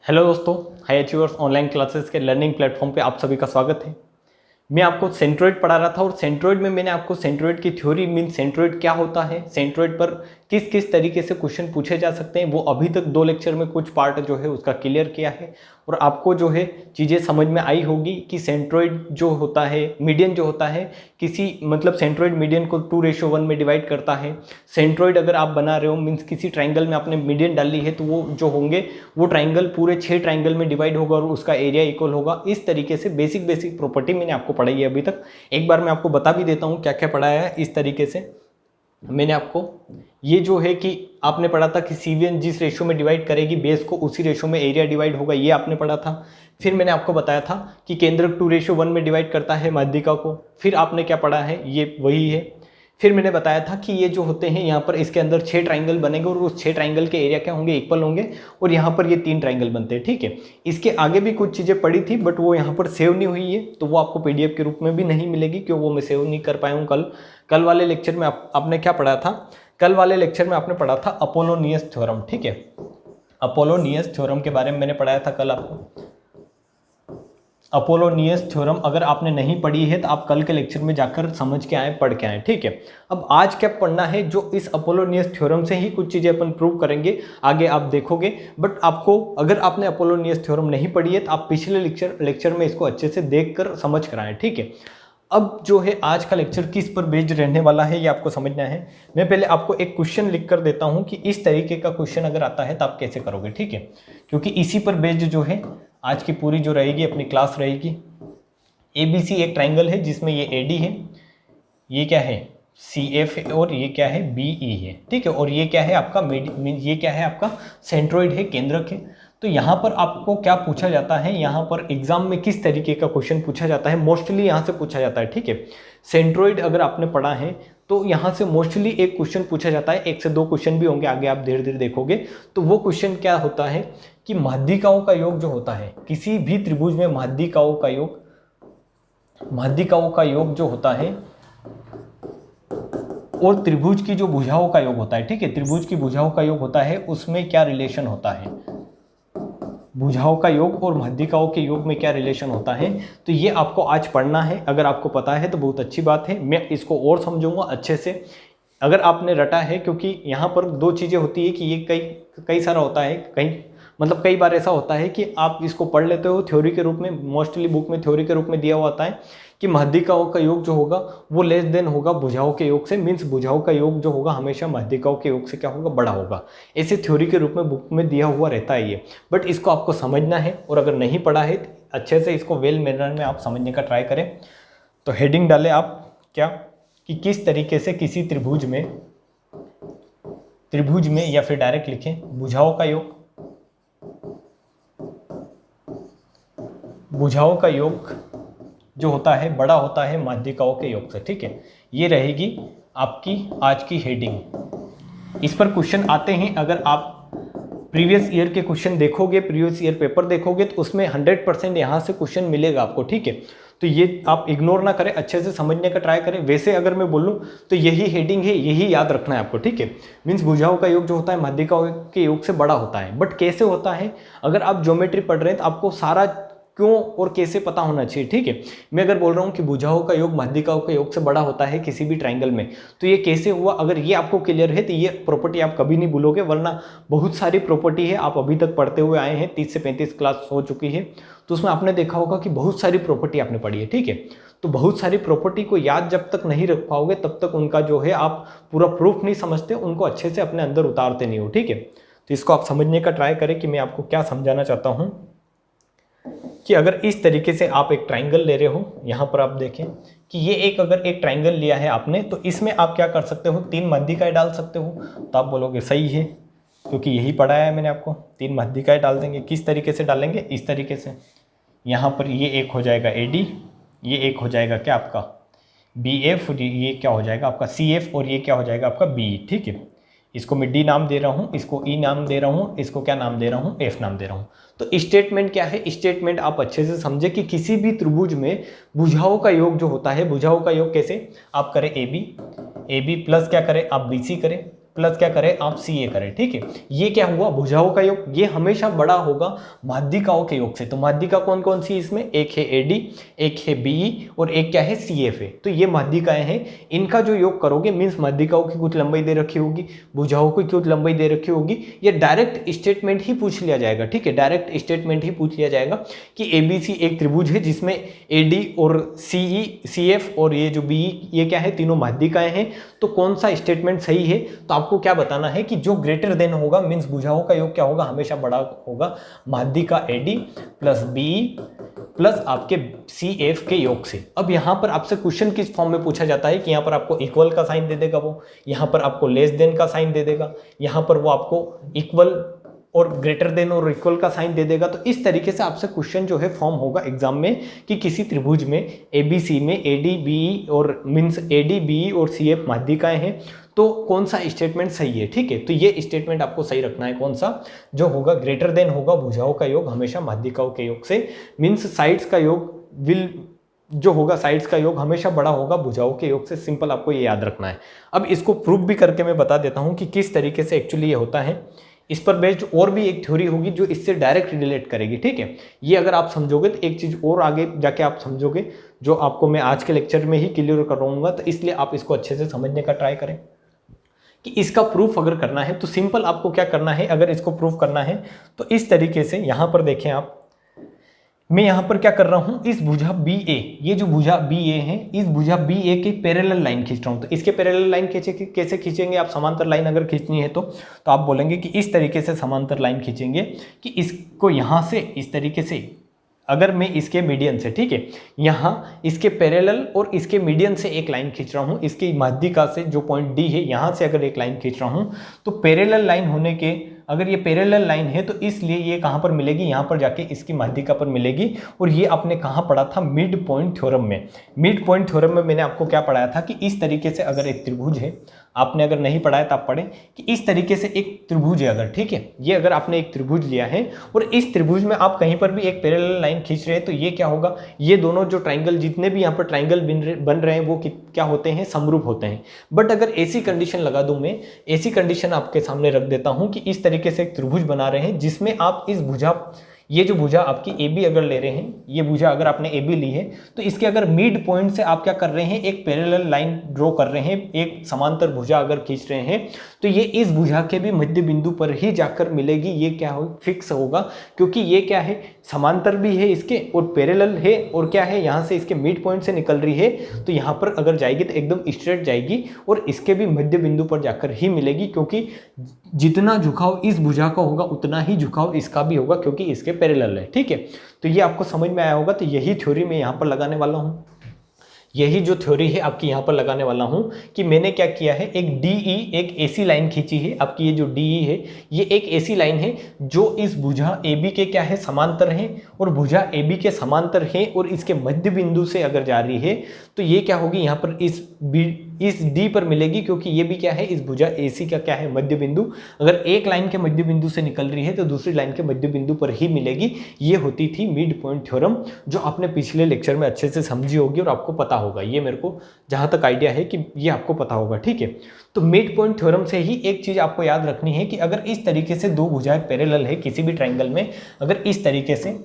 Hello दोस्तों, high achievers online classes के learning platform पे आप सभी का स्वागत है। मैं आपको सेंट्रोइड पढ़ा रहा था और सेंट्रोइड में मैंने आपको सेंट्रोइड की थ्योरी मीन सेंट्रोइड क्या होता है, सेंट्रोइड पर किस किस तरीके से क्वेश्चन पूछे जा सकते हैं, वो अभी तक 2 लेक्चर में कुछ पार्ट जो है उसका क्लियर किया है। और आपको जो है चीज़ें समझ में आई होगी कि सेंट्रोइड जो होता है, मीडियन जो होता है, किसी मतलब सेंट्रोइड मीडियन को 2:1 में डिवाइड करता है। सेंट्रोइड अगर आप बना रहे हो मीन्स किसी ट्राइंगल में आपने मीडियन डाली है तो वो जो होंगे वो ट्राइंगल पूरे 6 ट्राइंगल में डिवाइड होगा और उसका एरिया इक्वल होगा। इस तरीके से बेसिक प्रॉपर्टी मैंने आपको पढ़ाई है अभी तक। एक बार मैं आपको बता भी देता हूँ क्या क्या पढ़ाया है। इस तरीके से मैंने आपको ये जो है कि आपने पढ़ा था कि CV जिस रेशो में डिवाइड करेगी बेस को उसी रेशो में एरिया डिवाइड होगा, ये आपने पढ़ा था। फिर मैंने आपको बताया था कि केंद्रक 2:1 में डिवाइड करता है माध्यिका को। फिर आपने क्या पढ़ा है, ये वही है। फिर मैंने बताया था कि ये जो होते हैं यहाँ पर इसके अंदर 6 ट्राइंगल बनेंगे और उस 6 ट्राइंगल के एरिया क्या होंगे, इक्वल होंगे। और यहाँ पर ये 3 ट्राइंगल बनते हैं, ठीक है। इसके आगे भी कुछ चीज़ें पड़ी थी बट वो यहाँ पर सेव नहीं हुई है, तो वो आपको PDF के रूप में भी नहीं मिलेगी क्यों वो मैं सेव नहीं कर पाया हूँ। कल वाले लेक्चर में आपने क्या पढ़ा था, कल वाले लेक्चर में आपने पढ़ा था अपोलोनियस थ्योरम, ठीक है। अपोलोनियस थ्योरम के बारे में मैंने पढ़ाया था कल आपको। अपोलोनियस थ्योरम अगर आपने नहीं पढ़ी है तो आप कल के लेक्चर में जाकर समझ के आए, पढ़ के आए, ठीक है। अब आज क्या पढ़ना है, जो इस अपोलोनियस थ्योरम से ही कुछ चीज़ें अपन प्रूव करेंगे, आगे आप देखोगे। बट आपको अगर आपने अपोलोनियस थ्योरम नहीं पढ़ी है तो आप पिछले लेक्चर में इसको अच्छे से देख कर समझ कर आए, ठीक है। अब जो है आज का लेक्चर किस पर बेस्ड रहने वाला है ये आपको समझना है। मैं पहले आपको एक क्वेश्चन लिख कर देता हूँ कि इस तरीके का क्वेश्चन अगर आता है तो आप कैसे करोगे, ठीक है। क्योंकि इसी पर बेस्ड जो है आज की पूरी जो रहेगी अपनी क्लास रहेगी। ABC एक ट्राइंगल है जिसमें ये AD है, ये क्या है CF है और ये क्या है BE है, ठीक है। और ये क्या है आपका ये क्या है आपका सेंट्रोइड है, केंद्रक है। तो यहाँ पर आपको क्या पूछा जाता है, यहाँ पर एग्जाम में किस तरीके का क्वेश्चन पूछा जाता है, मोस्टली यहाँ से पूछा जाता है, ठीक है। सेंट्रोइड अगर आपने पढ़ा है तो यहाँ से मोस्टली एक क्वेश्चन पूछा जाता है, 1 से 2 क्वेश्चन भी होंगे, आगे आप धीरे धीरे देखोगे। तो वो क्वेश्चन क्या होता है कि माध्यिकाओं का योग जो होता है, किसी भी त्रिभुज में माध्यिकाओं का योग जो होता है और त्रिभुज की जो भुजाओं का योग होता है, ठीक है। त्रिभुज की भुजाओं का योग होता है, उसमें क्या रिलेशन होता है, भुजाओं का योग और माध्यिकाओं के योग में क्या रिलेशन होता है। तो ये आपको आज पढ़ना है। अगर आपको पता है तो बहुत अच्छी बात है, मैं इसको और समझूंगा अच्छे से अगर आपने रटा है। क्योंकि यहाँ पर 2 चीज़ें होती है कि ये कई सारा होता है, कई बार ऐसा होता है कि आप इसको पढ़ लेते हो थ्योरी के रूप में, मोस्टली बुक में थ्योरी के रूप में दिया हुआ होता है कि माध्यिकाओं का योग जो होगा वो लेस देन होगा भुजाओं के योग से, मीन्स भुजाओं का योग जो होगा हमेशा माध्यिकाओं के योग से क्या होगा, बड़ा होगा। ऐसे थ्योरी के रूप में बुक में दिया हुआ रहता है ये। बट इसको आपको समझना है और अगर नहीं पढ़ा है तो अच्छे से इसको वेल मैनर में आप समझने का ट्राई करें। तो हेडिंग डालें आप क्या कि किस तरीके से किसी त्रिभुज में या फिर डायरेक्ट लिखें भुजाओं का योग जो होता है बड़ा होता है माध्यिकाओं के योग से, ठीक है। ये रहेगी आपकी आज की हेडिंग। इस पर क्वेश्चन आते हैं। अगर आप प्रीवियस ईयर के क्वेश्चन देखोगे, प्रीवियस ईयर पेपर देखोगे तो उसमें 100% यहाँ से क्वेश्चन मिलेगा आपको, ठीक है। तो ये आप इग्नोर ना करें, अच्छे से समझने का ट्राई करें। वैसे अगर मैं बोलूँ तो यही हेडिंग है, यही याद रखना है आपको, ठीक है। मीन्स भुजाओं का योग जो होता है माध्यिकाओं के योग से बड़ा होता है। बट कैसे होता है, अगर आप ज्योमेट्री पढ़ रहे हैं तो आपको सारा क्यों और कैसे पता होना चाहिए, ठीक है। मैं अगर बोल रहा हूँ कि भुजाओं का योग माध्यिकाओं के योग से बड़ा होता है किसी भी ट्राइंगल में, तो ये कैसे हुआ, अगर ये आपको क्लियर है तो ये प्रॉपर्टी आप कभी नहीं भूलोगे। वरना बहुत सारी प्रॉपर्टी है, आप अभी तक पढ़ते हुए आए हैं, 30 से 35 क्लास हो चुकी है, तो उसमें आपने देखा होगा कि बहुत सारी प्रॉपर्टी आपने पढ़ी है, ठीक है। तो बहुत सारी प्रॉपर्टी को याद जब तक नहीं रख पाओगे तब तक उनका जो है आप पूरा प्रूफ नहीं समझते, उनको अच्छे से अपने अंदर उतारते नहीं हो, ठीक है। तो इसको आप समझने का ट्राई करें कि मैं आपको क्या समझाना चाहता हूँ। कि अगर इस तरीके से आप एक ट्राइंगल ले रहे हो, यहाँ पर आप देखें कि ये अगर एक ट्राइंगल लिया है आपने, तो इसमें आप क्या कर सकते हो, 3 माध्यिकाएं डाल सकते हो। तो आप बोलोगे सही है, क्योंकि यही पढ़ाया है मैंने आपको। 3 माध्यिकाएं डाल देंगे। किस तरीके से डालेंगे, इस तरीके से। यहाँ पर ये एक हो जाएगा AD, ये एक हो जाएगा क्या आपका BF, ये क्या हो जाएगा आपका CF, और ये क्या हो जाएगा आपका BE, ठीक है। इसको मैं D नाम दे रहा हूँ, इसको E नाम दे रहा हूँ, इसको क्या नाम दे रहा हूँ, F नाम दे रहा हूँ। तो स्टेटमेंट क्या है, स्टेटमेंट आप अच्छे से समझे कि किसी भी त्रिभुज में भुजाओं का योग जो होता है, भुजाओं का योग कैसे आप करें, AB प्लस क्या करें आप BC करें, प्लस क्या करें आप सी ए करें, ठीक है। ये क्या हुआ भुजाओं का योग, ये हमेशा बड़ा होगा माध्यिकाओं के योग से। तो माध्यिका कौन कौन सी इसमें, एक है एडी, एक है बीई और एक क्या है सी एफ है। तो ये माध्यिकाएं हैं, इनका जो योग करोगे मीन्स माध्यिकाओं की कुछ लंबाई दे रखी होगी, भुजाओं की कुछ लंबाई दे रखी होगी, ये डायरेक्ट स्टेटमेंट ही पूछ लिया जाएगा, ठीक है। डायरेक्ट स्टेटमेंट ही पूछ लिया जाएगा कि एबीसी एक त्रिभुज है जिसमें एडी और सीई सीएफ और ये जो बीई ये क्या है तीनों माध्यिकाएं हैं, तो कौन सा स्टेटमेंट सही है। तो आपको क्या बताना है कि जो ग्रेटर देन होगा मीन्स भुजाओं का योग क्या होगा हमेशा बड़ा होगा माध्यिका एडी प्लस बीई प्लस आपके सी एफ के योग से। अब यहाँ पर आपसे क्वेश्चन किस फॉर्म में पूछा जाता है कि यहाँ पर आपको इक्वल का साइन दे देगा वो, यहाँ पर आपको लेस देन का साइन दे देगा, यहाँ पर वो आपको इक्वल और ग्रेटर देन और इक्वल का साइन दे देगा। तो इस तरीके से आपसे क्वेश्चन जो है फॉर्म होगा एग्जाम में कि किसी त्रिभुज में एबीसी में एडी बी और मीन्स एडी बी और सी एफ माध्यिकाएं हैं, तो कौन सा स्टेटमेंट सही है, ठीक है। तो ये स्टेटमेंट आपको सही रखना है, कौन सा जो होगा ग्रेटर देन होगा भुजाओं का योग हमेशा माध्यिकाओं के योग से, मीन्स साइड्स का योग विल जो होगा साइड्स का योग हमेशा बड़ा होगा भुजाओं के योग से। सिंपल आपको ये याद रखना है। अब इसको प्रूफ भी करके मैं बता देता हूँ कि किस तरीके से एक्चुअली ये होता है। इस पर बेस्ड और भी एक थ्योरी होगी जो इससे डायरेक्ट रिलेट करेगी, ठीक है। ये अगर आप समझोगे तो एक चीज़ और आगे जाके आप समझोगे जो आपको मैं आज के लेक्चर में ही क्लियर कराऊंगा। तो इसलिए आप इसको अच्छे से समझने का ट्राई करें कि इसका प्रूफ अगर करना है तो सिंपल आपको क्या करना है। अगर इसको प्रूफ करना है तो इस तरीके से यहाँ पर देखें आप, मैं यहाँ पर क्या कर रहा हूँ, इस भुजा बी ए, ये जो भुजा बी ए है इस भुजा बी ए की पैरेलल लाइन खींच रहा हूँ। तो इसके पैरेलल लाइन कैसे खींचेंगे आप, समांतर लाइन अगर खींचनी है तो आप बोलेंगे कि इस तरीके से समांतर लाइन खींचेंगे कि इसको यहाँ से इस तरीके से, अगर मैं इसके मीडियन से, ठीक है, यहाँ इसके पैरेलल और इसके मीडियन से एक लाइन खींच रहा हूँ, इसकी माध्यिका से जो पॉइंट डी है यहाँ से अगर एक लाइन खींच रहा हूँ, तो पैरेलल लाइन होने के अगर ये पैरेलल लाइन है तो इसलिए ये कहाँ पर मिलेगी, यहाँ पर जाके इसकी माध्यिका पर मिलेगी। और ये आपने कहाँ पढ़ा था, मिड पॉइंट थ्योरम में। मिड पॉइंट थ्योरम में मैंने आपको क्या पढ़ाया था कि इस तरीके से अगर एक त्रिभुज है, आपने अगर नहीं पढ़ा है तो आप पढ़ें कि इस तरीके से एक त्रिभुज है अगर, ठीक है, ये अगर आपने एक त्रिभुज लिया है और इस त्रिभुज में आप कहीं पर भी एक पैरेलल लाइन खींच रहे हैं, तो ये क्या होगा, ये दोनों जो ट्राइंगल जितने भी यहाँ पर ट्राइंगल बन रहे हैं वो क्या होते हैं, समरूप होते हैं। बट अगर ऐसी कंडीशन लगा दूं मैं, ऐसी कंडीशन आपके सामने रख देता हूं कि इस तरीके से एक त्रिभुज बना रहे हैं जिसमें आप इस भुजा, ये जो भुजा आपकी ए बी अगर ले रहे हैं, ये भुजा अगर आपने ए बी ली है तो इसके अगर मिड पॉइंट से आप क्या कर रहे हैं, एक पैरेलल लाइन ड्रॉ कर रहे हैं, एक समांतर भुजा अगर खींच रहे हैं, तो ये इस भुजा के भी मध्य बिंदु पर ही जाकर मिलेगी। ये क्या हो, फिक्स होगा, क्योंकि ये क्या है, समांतर भी है इसके और पैरेलल है और क्या है, यहाँ से इसके मिड पॉइंट से निकल रही है, तो यहाँ पर अगर जाएगी तो एकदम स्ट्रेट जाएगी और इसके भी मध्य बिंदु पर जाकर ही मिलेगी, क्योंकि जितना झुकाव इस भुजा का होगा उतना ही झुकाव इसका भी होगा, क्योंकि इसके पैरेलल है, ठीक है। तो ये आपको समझ में आया होगा। तो यही थ्योरी मैं यहाँ पर लगाने वाला हूँ, यही जो थ्योरी है आपकी यहाँ पर लगाने वाला हूँ कि मैंने क्या किया है, एक डीई एक ऐसी लाइन खींची है आपकी, ये जो डीई है ये एक ऐसी लाइन है जो इस भुजा ए बी के क्या है, समांतर है, और भुजा ए बी के समांतर है और इसके मध्य बिंदु से अगर जा रही है तो ये क्या होगी, यहाँ पर इस डी पर मिलेगी, क्योंकि ये भी क्या है, इस भुजा ए सी का क्या है, मध्य बिंदु। अगर एक लाइन के मध्य बिंदु से निकल रही है तो दूसरी लाइन के मध्य बिंदु पर ही मिलेगी। ये होती थी मिड पॉइंट थ्योरम, जो आपने पिछले लेक्चर में अच्छे से समझी होगी और आपको पता होगा। ये मेरे को जहाँ तक आइडिया है कि ये आपको पता होगा, ठीक है। तो मिड पॉइंट थ्योरम से ही एक चीज़ आपको याद रखनी है कि अगर इस तरीके से दो भुजाएं पैरेलल है किसी भी ट्राइंगल में, अगर इस तरीके से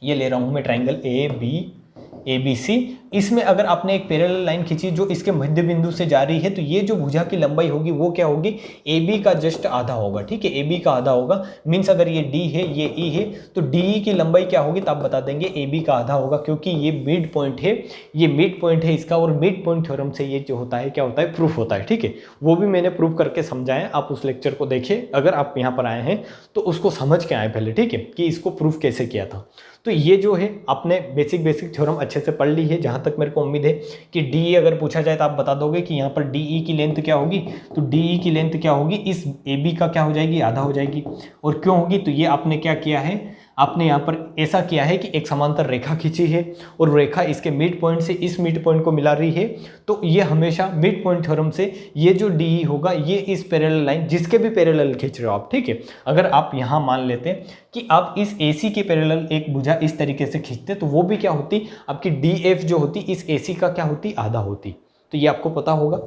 ये ले रहा हूँ मैं ट्राइंगल ए बी सी, इसमें अगर आपने एक पैरेलल लाइन खींची जो इसके मध्य बिंदु से जा रही है, तो ये जो भुजा की लंबाई होगी वो क्या होगी, ए बी का जस्ट आधा होगा, ठीक है, ए बी का आधा होगा। मीन्स अगर ये डी है ये ई है तो डी की लंबाई क्या होगी, तो आप बता देंगे ए बी का आधा होगा, क्योंकि ये मिड पॉइंट है, ये मिड पॉइंट है इसका। और मिड पॉइंट थ्योरम से ये जो होता है क्या होता है, प्रूफ होता है, ठीक है। वो भी मैंने प्रूफ करके समझाया, आप उस लेक्चर को देखिए अगर आप यहाँ पर आए हैं तो उसको समझ के आए पहले, ठीक है, कि इसको प्रूफ कैसे किया था। तो ये जो है आपने बेसिक थ्योरम अच्छे से पढ़ ली है, जहाँ तक मेरे को उम्मीद है कि डी अगर पूछा जाए तो आप बता दोगे कि यहाँ पर डी की लेंथ क्या होगी, तो डी की लेंथ क्या होगी, इस ए बी का क्या हो जाएगी, आधा हो जाएगी। और क्यों होगी, तो ये आपने क्या किया है, आपने यहाँ पर ऐसा किया है कि एक समांतर रेखा खींची है और रेखा इसके मिड पॉइंट से इस मिड पॉइंट को मिला रही है। तो ये हमेशा मिड पॉइंट थ्योरम से ये जो डी होगा ये इस पैरेलल लाइन जिसके भी पैरेलल खींच रहे हो आप, ठीक है। अगर आप यहाँ मान लेते कि आप इस AC के पैरेलल एक भुजा इस तरीके से खींचते तो वो भी क्या होती, आपकी DF जो होती इस AC का क्या होती, आधा होती। तो ये आपको पता होगा।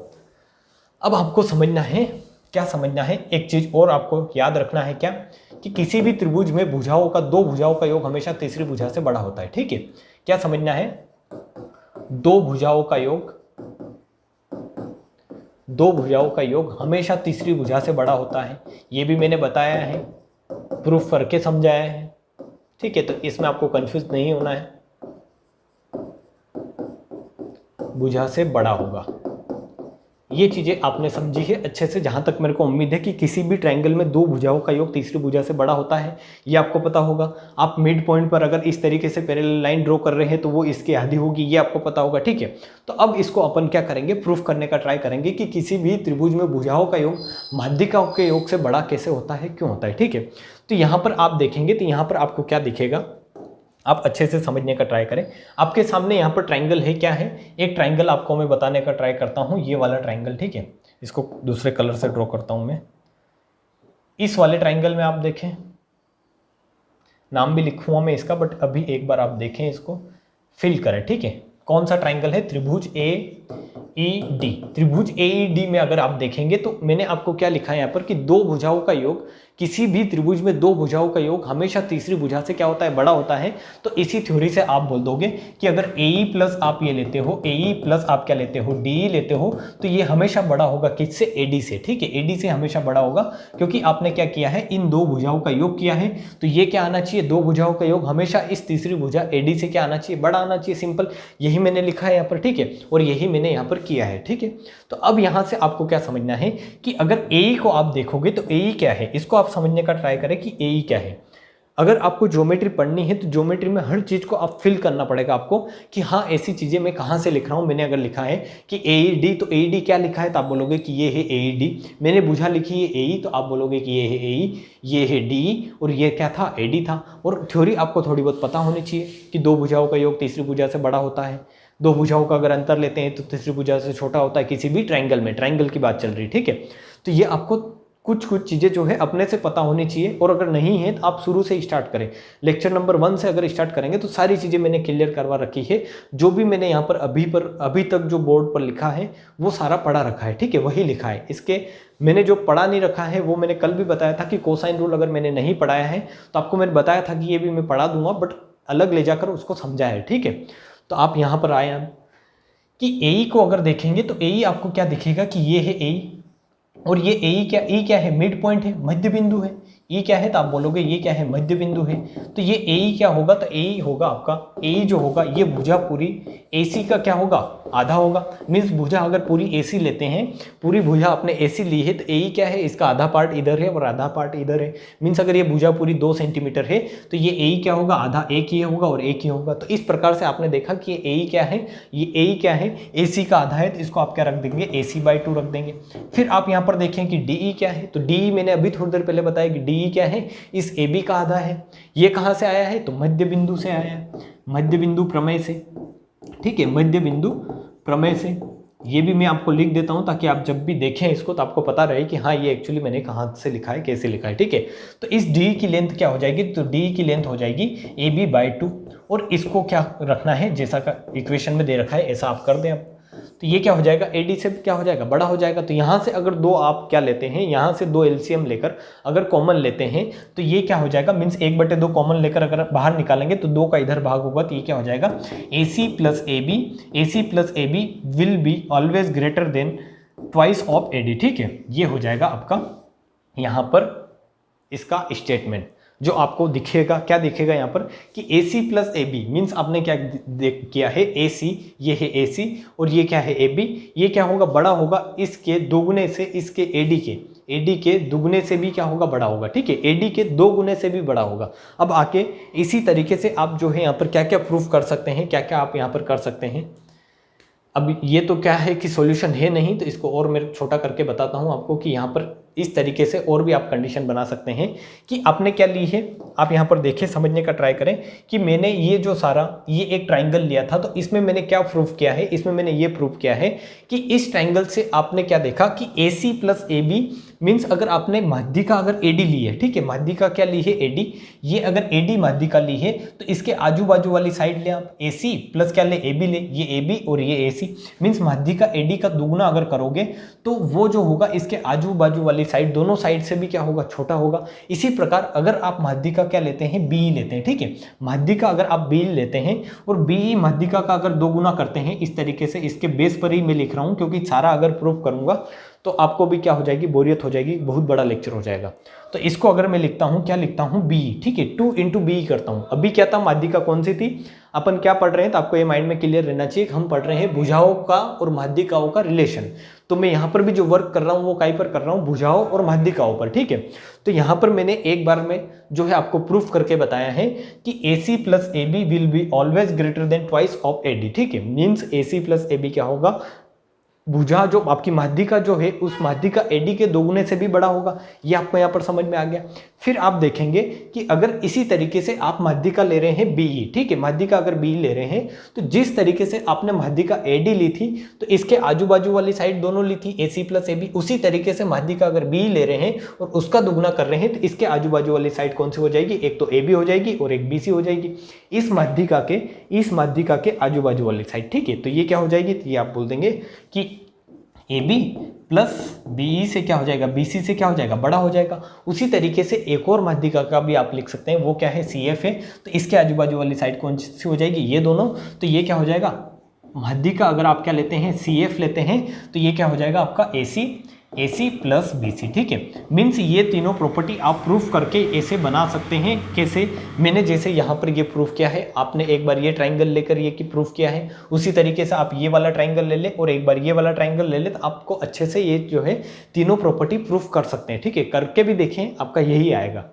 अब आपको समझना है क्या समझना है, एक चीज और आपको याद रखना है क्या, कि किसी भी त्रिभुज में भुजाओं का, दो भुजाओं का योग हमेशा तीसरी भुजा से बड़ा होता है। ठीक है, क्या समझना है, दो भुजाओं का योग, दो भुजाओं का योग हमेशा तीसरी भुजा से बड़ा होता है। ये भी मैंने बताया है, प्रूफ करके समझाया है। ठीक है, तो इसमें आपको कंफ्यूज नहीं होना है, भुजा से बड़ा होगा। ये चीजें आपने समझी है अच्छे से, जहां तक मेरे को उम्मीद है कि किसी भी ट्रायंगल में दो भुजाओं का योग तीसरी भुजा से बड़ा होता है, ये आपको पता होगा। आप मिड पॉइंट पर अगर इस तरीके से पैरेलल लाइन ड्रॉ कर रहे हैं तो वो इसके आधी होगी, ये आपको पता होगा। ठीक है, तो अब इसको अपन क्या करेंगे, प्रूफ करने का ट्राई करेंगे कि किसी भी त्रिभुज में भुजाओं का योग माध्यिकाओं के योग से बड़ा कैसे होता है, क्यों होता है। ठीक है, तो यहाँ पर आप देखेंगे तो यहाँ पर आपको क्या दिखेगा, आप अच्छे से समझने का ट्राई करें। आपके सामने यहाँ पर ट्रायंगल है, क्या है, एक ट्रायंगल आपको मैं बताने का ट्राई करता हूँ, ये वाला ट्रायंगल। ठीक है, इसको दूसरे कलर से ड्रॉ करता हूँ मैं। इस वाले ट्रायंगल में आप देखें, नाम भी लिखूंगा मैं इसका, बट अभी एक बार आप देखें, इसको फिल करें। ठीक है, कौन सा ट्रायंगल है, त्रिभुज AED। त्रिभुज AED में अगर आप देखेंगे तो मैंने आपको क्या लिखा है यहाँ पर, कि दो भुजाओं का योग, किसी भी त्रिभुज में दो भुजाओं का योग हमेशा तीसरी भुजा से क्या होता है, बड़ा होता है। तो इसी थ्योरी से आप बोल दोगे कि अगर AE प्लस आप ये लेते हो, AE प्लस आप क्या लेते हो, DE लेते हो, तो ये हमेशा बड़ा होगा किससे, AD से। ठीक है, AD से हमेशा बड़ा होगा, क्योंकि आपने क्या किया है, इन दो भुजाओं का योग किया है। तो ये क्या आना चाहिए, दो भुजाओं का योग हमेशा इस तीसरी भुजा AD से क्या आना चाहिए, बड़ा आना चाहिए। सिंपल, यही मैंने लिखा है यहाँ पर। ठीक है, और यही मैंने यहाँ पर किया है। ठीक है, तो अब यहाँ से आपको क्या समझना है कि अगर AE को आप देखोगे तो AE क्या है, इसको आप समझने का ट्राई करें कि AE क्या है। अगर आपको ज्योमेट्री पढ़नी है तो ज्योमेट्री में हर चीज को आप फिल करना पड़ेगा आपको, कि हाँ ऐसी चीजें मैं कहाँ से लिख रहा हूँ। मैंने अगर लिखा है कि AED, तो AED क्या लिखा है, तो आप बोलोगे कि ये है AED। मैंने भुजा लिखी है AE, तो आप बोलोगे कि ये है AE, ये है DE, और ये क्या था, AD था। और थ्योरी आपको थोड़ी बहुत पता होनी चाहिए कि दो भुजाओं का योग तीसरी भुजा से बड़ा होता है, दो भुजाओं का अगर अंतर लेते हैं तो तीसरी भुजा से छोटा होता है किसी भी ट्रायंगल में। ट्रायंगल की बात चल रही है। ठीक है, तो ये आपको कुछ चीज़ें जो है अपने से पता होनी चाहिए, और अगर नहीं है तो आप शुरू से ही स्टार्ट करें। लेक्चर नंबर 1 से अगर स्टार्ट करेंगे तो सारी चीज़ें मैंने क्लियर करवा रखी है। जो भी मैंने यहाँ पर अभी तक जो बोर्ड पर लिखा है वो सारा पढ़ा रखा है। ठीक है, वही लिखा है। इसके मैंने जो पढ़ा नहीं रखा है वो मैंने कल भी बताया था कि कोसाइन रूल अगर मैंने नहीं पढ़ाया है तो आपको मैंने बताया था कि ये भी मैं पढ़ा दूंगा, बट अलग ले जाकर उसको समझाया है। ठीक है, तो आप यहाँ पर आए कि AE को अगर देखेंगे तो AE आपको क्या दिखेगा कि ये है AE, और ये E क्या है, मिड पॉइंट है, मध्य बिंदु है। E क्या है, तो आप बोलोगे ये क्या है, मध्य बिंदु है। तो ये AE क्या होगा, तो AE होगा आपका, AE जो होगा ये भुजा पूरी AC का क्या होगा, आधा होगा। मीन्स भुजा अगर पूरी AC लेते हैं, पूरी भुजा आपने AC ली है, तो AE क्या है, इसका आधा पार्ट इधर है और आधा पार्ट इधर है। मीन्स अगर ये भुजा पूरी 2 सेंटीमीटर है तो ये AE क्या होगा, आधा एक ही होगा और एक ही होगा। तो इस प्रकार से आपने देखा कि AE क्या है, ये AE क्या है, AC का आधा है, तो इसको आप क्या रख देंगे, AC/2 रख देंगे। फिर आप यहाँ पर देखें कि DE क्या है, तो DE मैंने अभी थोड़ी देर पहले बताया कि DE क्या है, इस AB का आधा है। ये कहाँ से आया है, तो मध्य बिंदु से आया है, मध्य बिंदु प्रमेय से। ठीक है, मध्य बिंदु प्रमेय से। ये भी मैं आपको लिख देता हूं ताकि आप जब भी देखें इसको तो आपको पता रहे कि हाँ ये एक्चुअली मैंने कहाँ से लिखा है, कैसे लिखा है। ठीक है, तो इस DE की लेंथ क्या हो जाएगी, तो DE की लेंथ हो जाएगी AB/2, और इसको क्या रखना है, जैसा का इक्वेशन में दे रखा है ऐसा आप कर दें आप। तो ये क्या हो जाएगा, AD से क्या हो जाएगा, बड़ा हो जाएगा। तो यहाँ से अगर दो आप क्या लेते हैं, यहाँ से दो LCM लेकर अगर कॉमन लेते हैं तो ये क्या हो जाएगा, मीन्स 1/2 कॉमन लेकर अगर बाहर निकालेंगे तो 2 का इधर भाग होगा, तो ये क्या हो जाएगा, AC plus AB will be always greater than twice of AD। ठीक है, ये हो जाएगा आपका यहाँ पर इसका स्टेटमेंट जो आपको दिखेगा। क्या दिखेगा यहाँ पर कि AC प्लस AB मीन्स आपने क्या किया है, AC, ये है AC और ये क्या है AB। ये क्या होगा, बड़ा होगा इसके दोगुने से, इसके AD के दुगने से भी क्या होगा, बड़ा होगा। ठीक है, AD के 2 गुने से भी बड़ा होगा। अब आके इसी तरीके से आप जो है यहाँ पर क्या क्या प्रूफ कर सकते हैं, क्या क्या आप यहाँ पर कर सकते हैं। अब ये तो क्या है कि सॉल्यूशन है नहीं, तो इसको और मैं छोटा करके बताता हूँ आपको कि यहाँ पर इस तरीके से और भी आप कंडीशन बना सकते हैं कि आपने क्या ली है। आप यहाँ पर देखें, समझने का ट्राई करें कि मैंने ये जो सारा ये एक ट्राइंगल लिया था, तो इसमें मैंने क्या प्रूफ किया है, इसमें मैंने ये प्रूफ किया है कि इस ट्राइंगल से आपने क्या देखा कि AC प्लस AB मीन्स अगर आपने माध्यिका अगर एडी ली है, ठीक है, माध्यिका क्या ली है, एडी, ये अगर एडी माध्यिका ली है तो इसके आजू बाजू वाली साइड ले आप एसी प्लस क्या ले, एबी ले, ये एबी और ये एसी, मीन्स माध्यिका एडी का दुगना अगर करोगे तो वो जो होगा इसके आजू बाजू वाली साइड दोनों साइड से भी क्या होगा, छोटा होगा। इसी प्रकार अगर आप माध्यिका क्या लेते हैं, बी लेते हैं, ठीक है, माध्यिका अगर आप बी लेते हैं और बी माध्यिका का अगर दोगुना करते हैं इस तरीके से, इसके बेस पर ही मैं लिख रहा हूं क्योंकि सारा अगर प्रूफ करूंगा तो आपको भी क्या हो जाएगी, बोरियत हो जाएगी, बहुत बड़ा लेक्चर हो जाएगा। तो इसको अगर मैं लिखता हूं, क्या लिखता हूं, बी, ठीक है, 2 इंटू बी करता हूं। अभी क्या था, माध्यिका कौन सी थी, अपन क्या पढ़ रहे हैं, तो आपको ये माइंड में क्लियर रहना चाहिए, हम पढ़ रहे हैं भुजाओं का और माध्यिकाओं का रिलेशन। तो मैं यहाँ पर भी जो वर्क कर रहा हूँ वो कहीं पर कर रहा हूँ, भुजाओं और माध्यिकाओं पर, ठीक है। तो यहाँ पर मैंने एक बार में जो है आपको प्रूफ करके बताया है कि AC plus AB will be always greater than twice of AD, ठीक है, मीन्स AC प्लस AB क्या होगा, भुजा जो आपकी माध्यिका जो है उस माध्यिका एडी के दोगुने से भी बड़ा होगा, ये आपको यहाँ पर समझ में आ गया। फिर आप देखेंगे कि अगर इसी तरीके से आप माध्यिका ले रहे हैं बीई, ठीक है, माध्यिका अगर बी ले रहे हैं तो जिस तरीके से आपने माध्यिका एडी ली थी तो इसके आजू बाजू वाली साइड दोनों ली थी AC प्लस AB, उसी तरीके से माध्यिका अगर बी ले रहे हैं और उसका दुगुना कर रहे हैं तो इसके आजू बाजू वाली साइड कौन सी हो जाएगी, एक तो AB हो जाएगी और एक BC हो जाएगी, इस माध्यिका के आजू बाजू वाली साइड, ठीक है। तो ये क्या हो जाएगी, तो ये आप बोल देंगे कि AB प्लस BE से क्या हो जाएगा, BC से क्या हो जाएगा, बड़ा हो जाएगा। उसी तरीके से एक और माध्यिका का भी आप लिख सकते हैं, वो क्या है, CF है, तो इसके आजू बाजू वाली साइड कौन सी हो जाएगी, ये दोनों, तो ये क्या हो जाएगा, माध्यिका अगर आप क्या लेते हैं, CF लेते हैं तो ये क्या हो जाएगा आपका AC प्लस BC, ठीक है। मीन्स ये तीनों प्रॉपर्टी आप प्रूफ करके ऐसे बना सकते हैं, कैसे, मैंने जैसे यहाँ पर ये प्रूफ किया है, आपने एक बार ये ट्राइंगल लेकर ये की प्रूफ किया है, उसी तरीके से आप ये वाला ट्राइंगल ले ले और एक बार ये वाला ट्राइंगल ले ले, तो आपको अच्छे से ये जो है तीनों प्रॉपर्टी प्रूफ कर सकते हैं, ठीक है। करके भी देखें, आपका यही आएगा।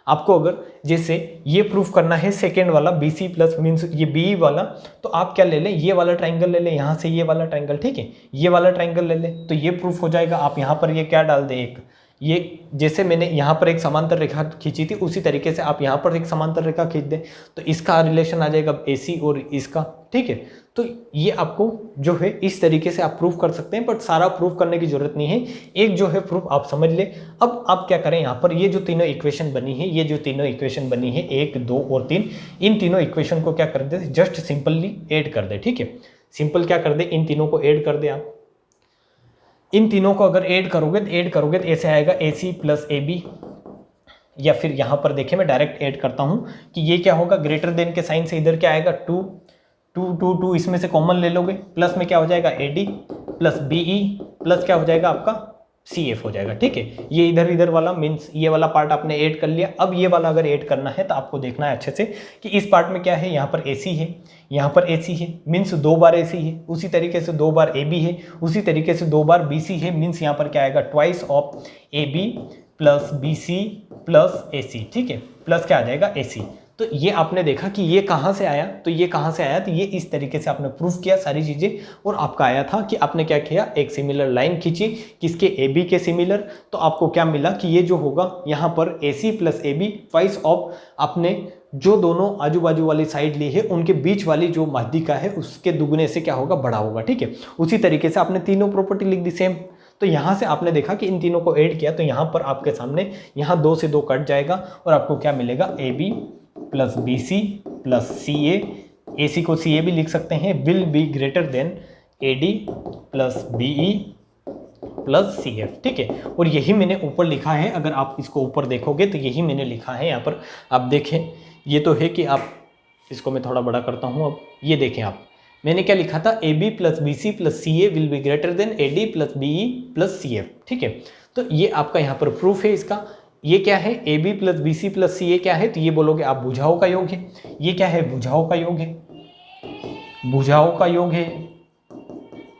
आपको अगर जैसे ये प्रूफ करना है सेकेंड वाला BC प्लस मीन्स ये BE वाला, तो आप क्या ले लें, ये वाला ट्राइंगल ले लें, यहाँ से ये वाला ट्राइंगल, ठीक है, ये वाला ट्राइंगल ले लें, तो ये प्रूफ हो जाएगा। आप यहाँ पर ये क्या डाल दें, एक ये जैसे मैंने यहाँ पर एक समांतर रेखा खींची थी उसी तरीके से आप यहाँ पर एक समांतर रेखा खींच दें, तो इसका रिलेशन आ जाएगा AC और इसका, ठीक है। तो ये आपको जो है इस तरीके से आप प्रूफ कर सकते हैं, बट सारा प्रूफ करने की जरूरत नहीं है, एक जो है प्रूफ आप समझ ले। अब आप क्या करें, यहाँ पर ये जो तीनों इक्वेशन बनी है, ये जो तीनों इक्वेशन बनी है 1, 2 और 3, इन तीनों इक्वेशन को क्या कर दे, जस्ट सिंपली ऐड कर दे, ठीक है। सिंपल क्या कर दे, इन तीनों को ऐड कर दे। आप इन तीनों को अगर ऐड करोगे तो ऐसे आएगा AC प्लस AB, या फिर यहाँ पर देखें मैं डायरेक्ट ऐड करता हूँ कि ये क्या होगा, ग्रेटर देन के साइन से इधर क्या आएगा 2, 2, 2, 2, इसमें से कॉमन ले लोगे, प्लस में क्या हो जाएगा AD प्लस BE प्लस क्या हो जाएगा आपका CF हो जाएगा, ठीक है। ये इधर वाला मीन्स ये वाला पार्ट आपने ऐड कर लिया। अब ये वाला अगर ऐड करना है तो आपको देखना है अच्छे से कि इस पार्ट में क्या है, यहाँ पर AC है, यहाँ पर AC है, मीन्स 2 बार AC है, उसी तरीके से 2 बार AB है, उसी तरीके से 2 बार BC है, मीन्स यहाँ पर क्या आएगा, twice of AB plus BC plus AC, ठीक है, प्लस क्या आ जाएगा AC। तो ये आपने देखा कि ये कहाँ से आया, तो ये कहाँ से आया, तो ये इस तरीके से आपने प्रूफ किया सारी चीज़ें, और आपका आया था कि आपने क्या किया, एक सिमिलर लाइन खींची किसके, AB के सिमिलर, तो आपको क्या मिला कि ये जो होगा यहाँ पर AC plus AB twice of आपने जो दोनों आजू बाजू वाली साइड ली है उनके बीच वाली जो माध्यिका है उसके दुगने से क्या होगा, बड़ा होगा, ठीक है। उसी तरीके से आपने तीनों प्रॉपर्टी लिख दी सेम। तो यहाँ से आपने देखा कि इन तीनों को ऐड किया तो यहाँ पर आपके सामने यहाँ 2 से 2 कट जाएगा और आपको क्या मिलेगा, AB plus BC plus CA, AC को CA भी लिख सकते हैं, will be greater then AD plus BE plus CF, ठीक है। और यही मैंने ऊपर लिखा है, अगर आप इसको ऊपर देखोगे तो यही मैंने लिखा है यहाँ पर। आप देखें, ये तो है कि आप इसको मैं थोड़ा बड़ा करता हूँ। अब ये देखें आप, मैंने क्या लिखा था, AB plus BC plus CA will be greater then AD plus BE plus CF, ठीक है। तो ये आपका यहाँ पर प्रूफ है इसका। ये क्या है, AB plus BC plus CA क्या है, तो ये बोलोगे आप भुजाओं का योग है। ये क्या है, भुजाओं का योग है, भुजाओं का योग है,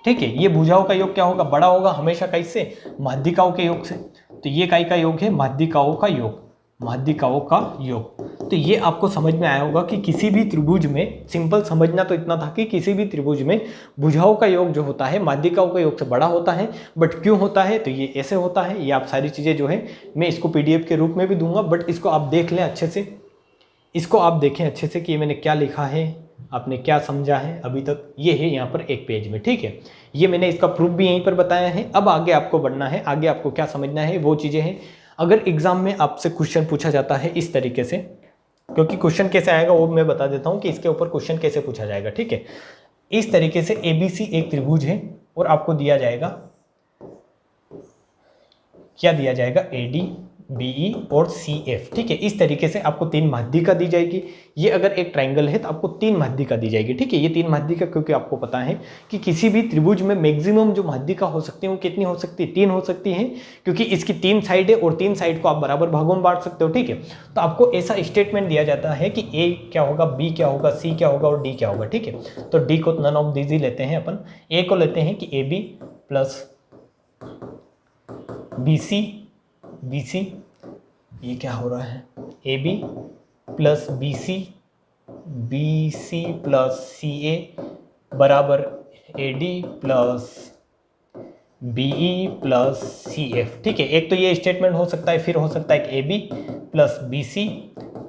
ठीक है। ये भुजाओं का योग क्या होगा, बड़ा होगा हमेशा कैसे, माध्यिकाओं के योग से। तो ये काय का योग है, माध्यिकाओं का योग, माध्यिकाओं का योग। तो ये आपको समझ में आया होगा कि किसी भी त्रिभुज में, सिंपल समझना तो इतना था कि किसी भी त्रिभुज में भुजाओं का योग जो होता है माध्यिकाओं का योग से बड़ा होता है। बट क्यों होता है, तो ये ऐसे होता है। ये आप सारी चीज़ें जो है मैं इसको PDF के रूप में भी दूंगा, बट इसको आप देख लें अच्छे से, इसको आप देखें अच्छे से कि ये मैंने क्या लिखा है। आपने क्या समझा है अभी तक, ये है यहाँ पर एक पेज में, ठीक है। ये मैंने इसका प्रूफ भी यहीं पर बताया है। अब आगे आपको बढ़ना है, आगे आपको क्या समझना है वो चीज़ें हैं। अगर एग्जाम में आपसे क्वेश्चन पूछा जाता है इस तरीके से, क्योंकि क्वेश्चन कैसे आएगा वो मैं बता देता हूँ कि इसके ऊपर क्वेश्चन कैसे पूछा जाएगा, ठीक है। इस तरीके से ABC एक त्रिभुज है और आपको दिया जाएगा, क्या दिया जाएगा, AD BE और CF, ठीक है। इस तरीके से आपको 3 माध्यिका दी जाएगी। ये अगर एक ट्रायंगल है तो आपको 3 माध्यिका दी जाएगी, ठीक है। ये 3 माध्यिका क्योंकि आपको पता है कि किसी भी त्रिभुज में मैक्सिमम जो माध्यिका हो सकती है वो कितनी हो सकती है, 3 हो सकती है, क्योंकि इसकी 3 साइड है और 3 साइड को आप बराबर भागों में बांट सकते हो, ठीक है। तो आपको ऐसा स्टेटमेंट दिया जाता है कि A क्या होगा, B क्या होगा, C क्या होगा और D क्या होगा, ठीक है। तो D को नन ऑफ दीज ही लेते हैं अपन। A को लेते हैं कि AB प्लस BC, ये क्या हो रहा है, AB plus BC plus CA बराबर AD plus BE plus CF, ठीक है। एक तो ये स्टेटमेंट हो सकता है, फिर हो सकता है कि AB plus BC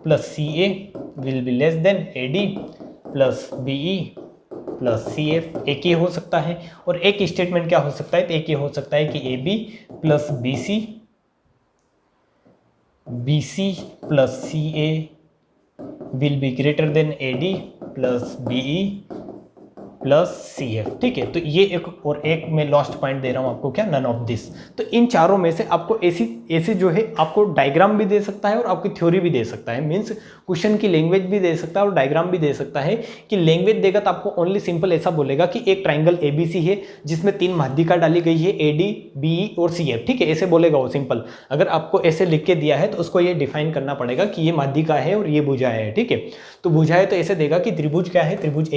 plus CA will be less then AD plus BE plus CF, एक ये हो सकता है। और एक स्टेटमेंट क्या हो सकता है, तो एक ये हो सकता है कि AB plus BC plus CA will be greater then AD plus BE plus CF, ठीक है। तो ये एक मैं लास्ट पॉइंट दे रहा हूँ आपको, क्या, नन ऑफ दिस। तो इन चारों में से आपको ऐसी जो है आपको डायग्राम भी दे सकता है और आपकी थ्योरी भी दे सकता है, मीन्स क्वेश्चन की लैंग्वेज भी दे सकता है और डायग्राम भी दे सकता है। कि लैंग्वेज देगा तो आपको ओनली सिंपल ऐसा बोलेगा कि एक ट्राइंगल ABC है जिसमें 3 माध्यिका डाली गई है, AD BE और CF, ठीक है, ऐसे बोलेगा वो सिंपल। अगर आपको ऐसे लिख के दिया है तो उसको ये डिफाइन करना पड़ेगा कि ये माध्यिका है और ये भुजा है, ठीक है। तो भुजा है तो ऐसे देगा कि त्रिभुज क्या है, त्रिभुज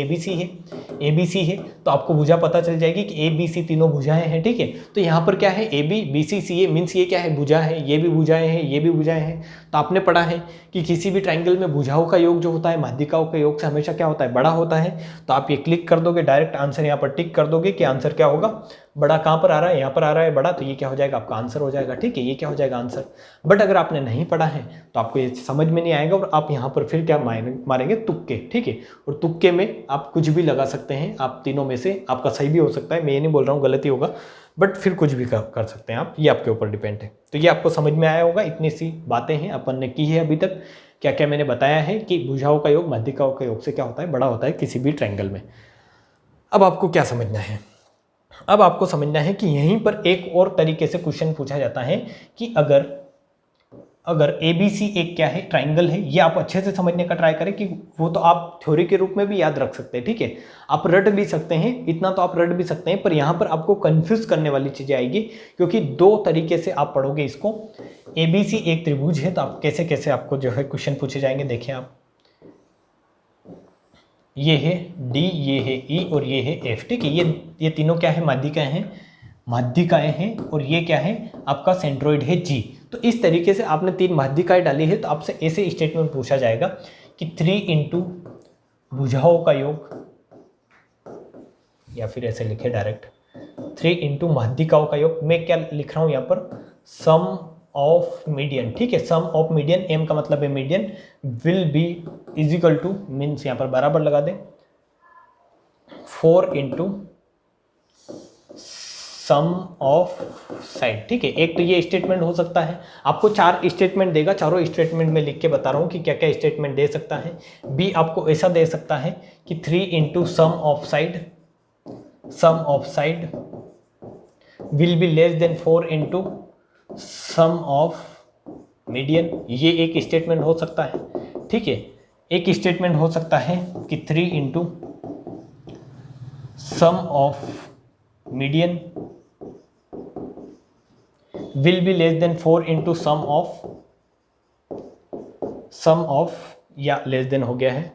ABC है, तो आपको भुजा पता चल जाएगी कि ABC तीनों भुजाएं हैं, ठीक है। तो यहाँ पर क्या है, AB BC CA मीन्स ये क्या है, भुजा है, ये भी भुजाएं हैं, ये भी भुजाएं हैं। तो आपने पढ़ा है कि किसी भी ट्राइंगल में भुजाओं का योग जो होता है माध्यिकाओं के योग से हमेशा क्या होता है, बड़ा होता है। तो आप ये क्लिक कर दोगे, डायरेक्ट आंसर यहाँ पर टिक कर दोगे कि आंसर क्या होगा, बड़ा कहाँ पर आ रहा है, यहाँ पर आ रहा है बड़ा, तो ये क्या हो जाएगा, आपका आंसर हो जाएगा, ठीक है। ये क्या हो जाएगा, आंसर। बट अगर आपने नहीं पढ़ा है तो आपको ये समझ में नहीं आएगा और आप यहाँ पर फिर क्या मारेंगे, तुक्के, ठीक है। और तुक्के में आप कुछ भी लगा सकते हैं, आप तीनों में से आपका सही भी हो सकता है, मैं ये नहीं बोल रहा हूँ गलती होगा, बट फिर कुछ भी कर सकते हैं आप, ये आपके ऊपर डिपेंड है। तो ये आपको समझ में आया होगा, इतनी सी बातें हैं अपन ने की है अभी तक। क्या क्या मैंने बताया है कि भुजाओं का योग माध्यिकाओं का योग से क्या होता है, बड़ा होता है किसी भी ट्रायंगल में। अब आपको क्या समझना है, अब आपको समझना है कि यहीं पर एक और तरीके से क्वेश्चन पूछा जाता है कि अगर ABC एक क्या है, ट्राइंगल है। ये आप अच्छे से समझने का ट्राई करें कि वो तो आप थ्योरी के रूप में भी याद रख सकते हैं, ठीक है। आप रट भी सकते हैं, इतना तो आप रट भी सकते हैं, पर यहाँ पर आपको कंफ्यूज करने वाली चीज़ें आएगी, क्योंकि 2 तरीके से आप पढ़ोगे इसको। ABC एक त्रिभुज है, तो आप कैसे कैसे आपको जो है क्वेश्चन पूछे जाएंगे, देखिए आप, ये है D, ये है E और ये है F, ठीक है। ये तीनों क्या है, माध्यिकाएं हैं और ये क्या है, आपका सेंट्रोइड है G। तो इस तरीके से आपने 3 माध्यिकाएं डाली है, तो आपसे ऐसे स्टेटमेंट पूछा जाएगा कि 3 इंटू भुजाओं का योग, या फिर ऐसे लिखे डायरेक्ट 3 इंटू माध्यिकाओं का योग। मैं क्या लिख रहा हूँ यहाँ पर, सम ऑफ मीडियन, ठीक है। सम ऑफ मीडियन, M का मतलब है median, will be is equal to, means यहाँ पर बराबर लगा दें, 4 इंटू सम ऑफ साइड, ठीक है। एक तो ये स्टेटमेंट हो सकता है, आपको 4 स्टेटमेंट देगा, चारों स्टेटमेंट में लिख के बता रहा हूँ कि क्या क्या स्टेटमेंट दे सकता है। बी आपको ऐसा दे सकता है कि 3 into sum of side will be less than 4 into sum of median. ये एक स्टेटमेंट हो सकता है, ठीक है। एक स्टेटमेंट हो सकता है कि 3 into sum of median will be less than 4 into sum of, या लेस देन हो गया है,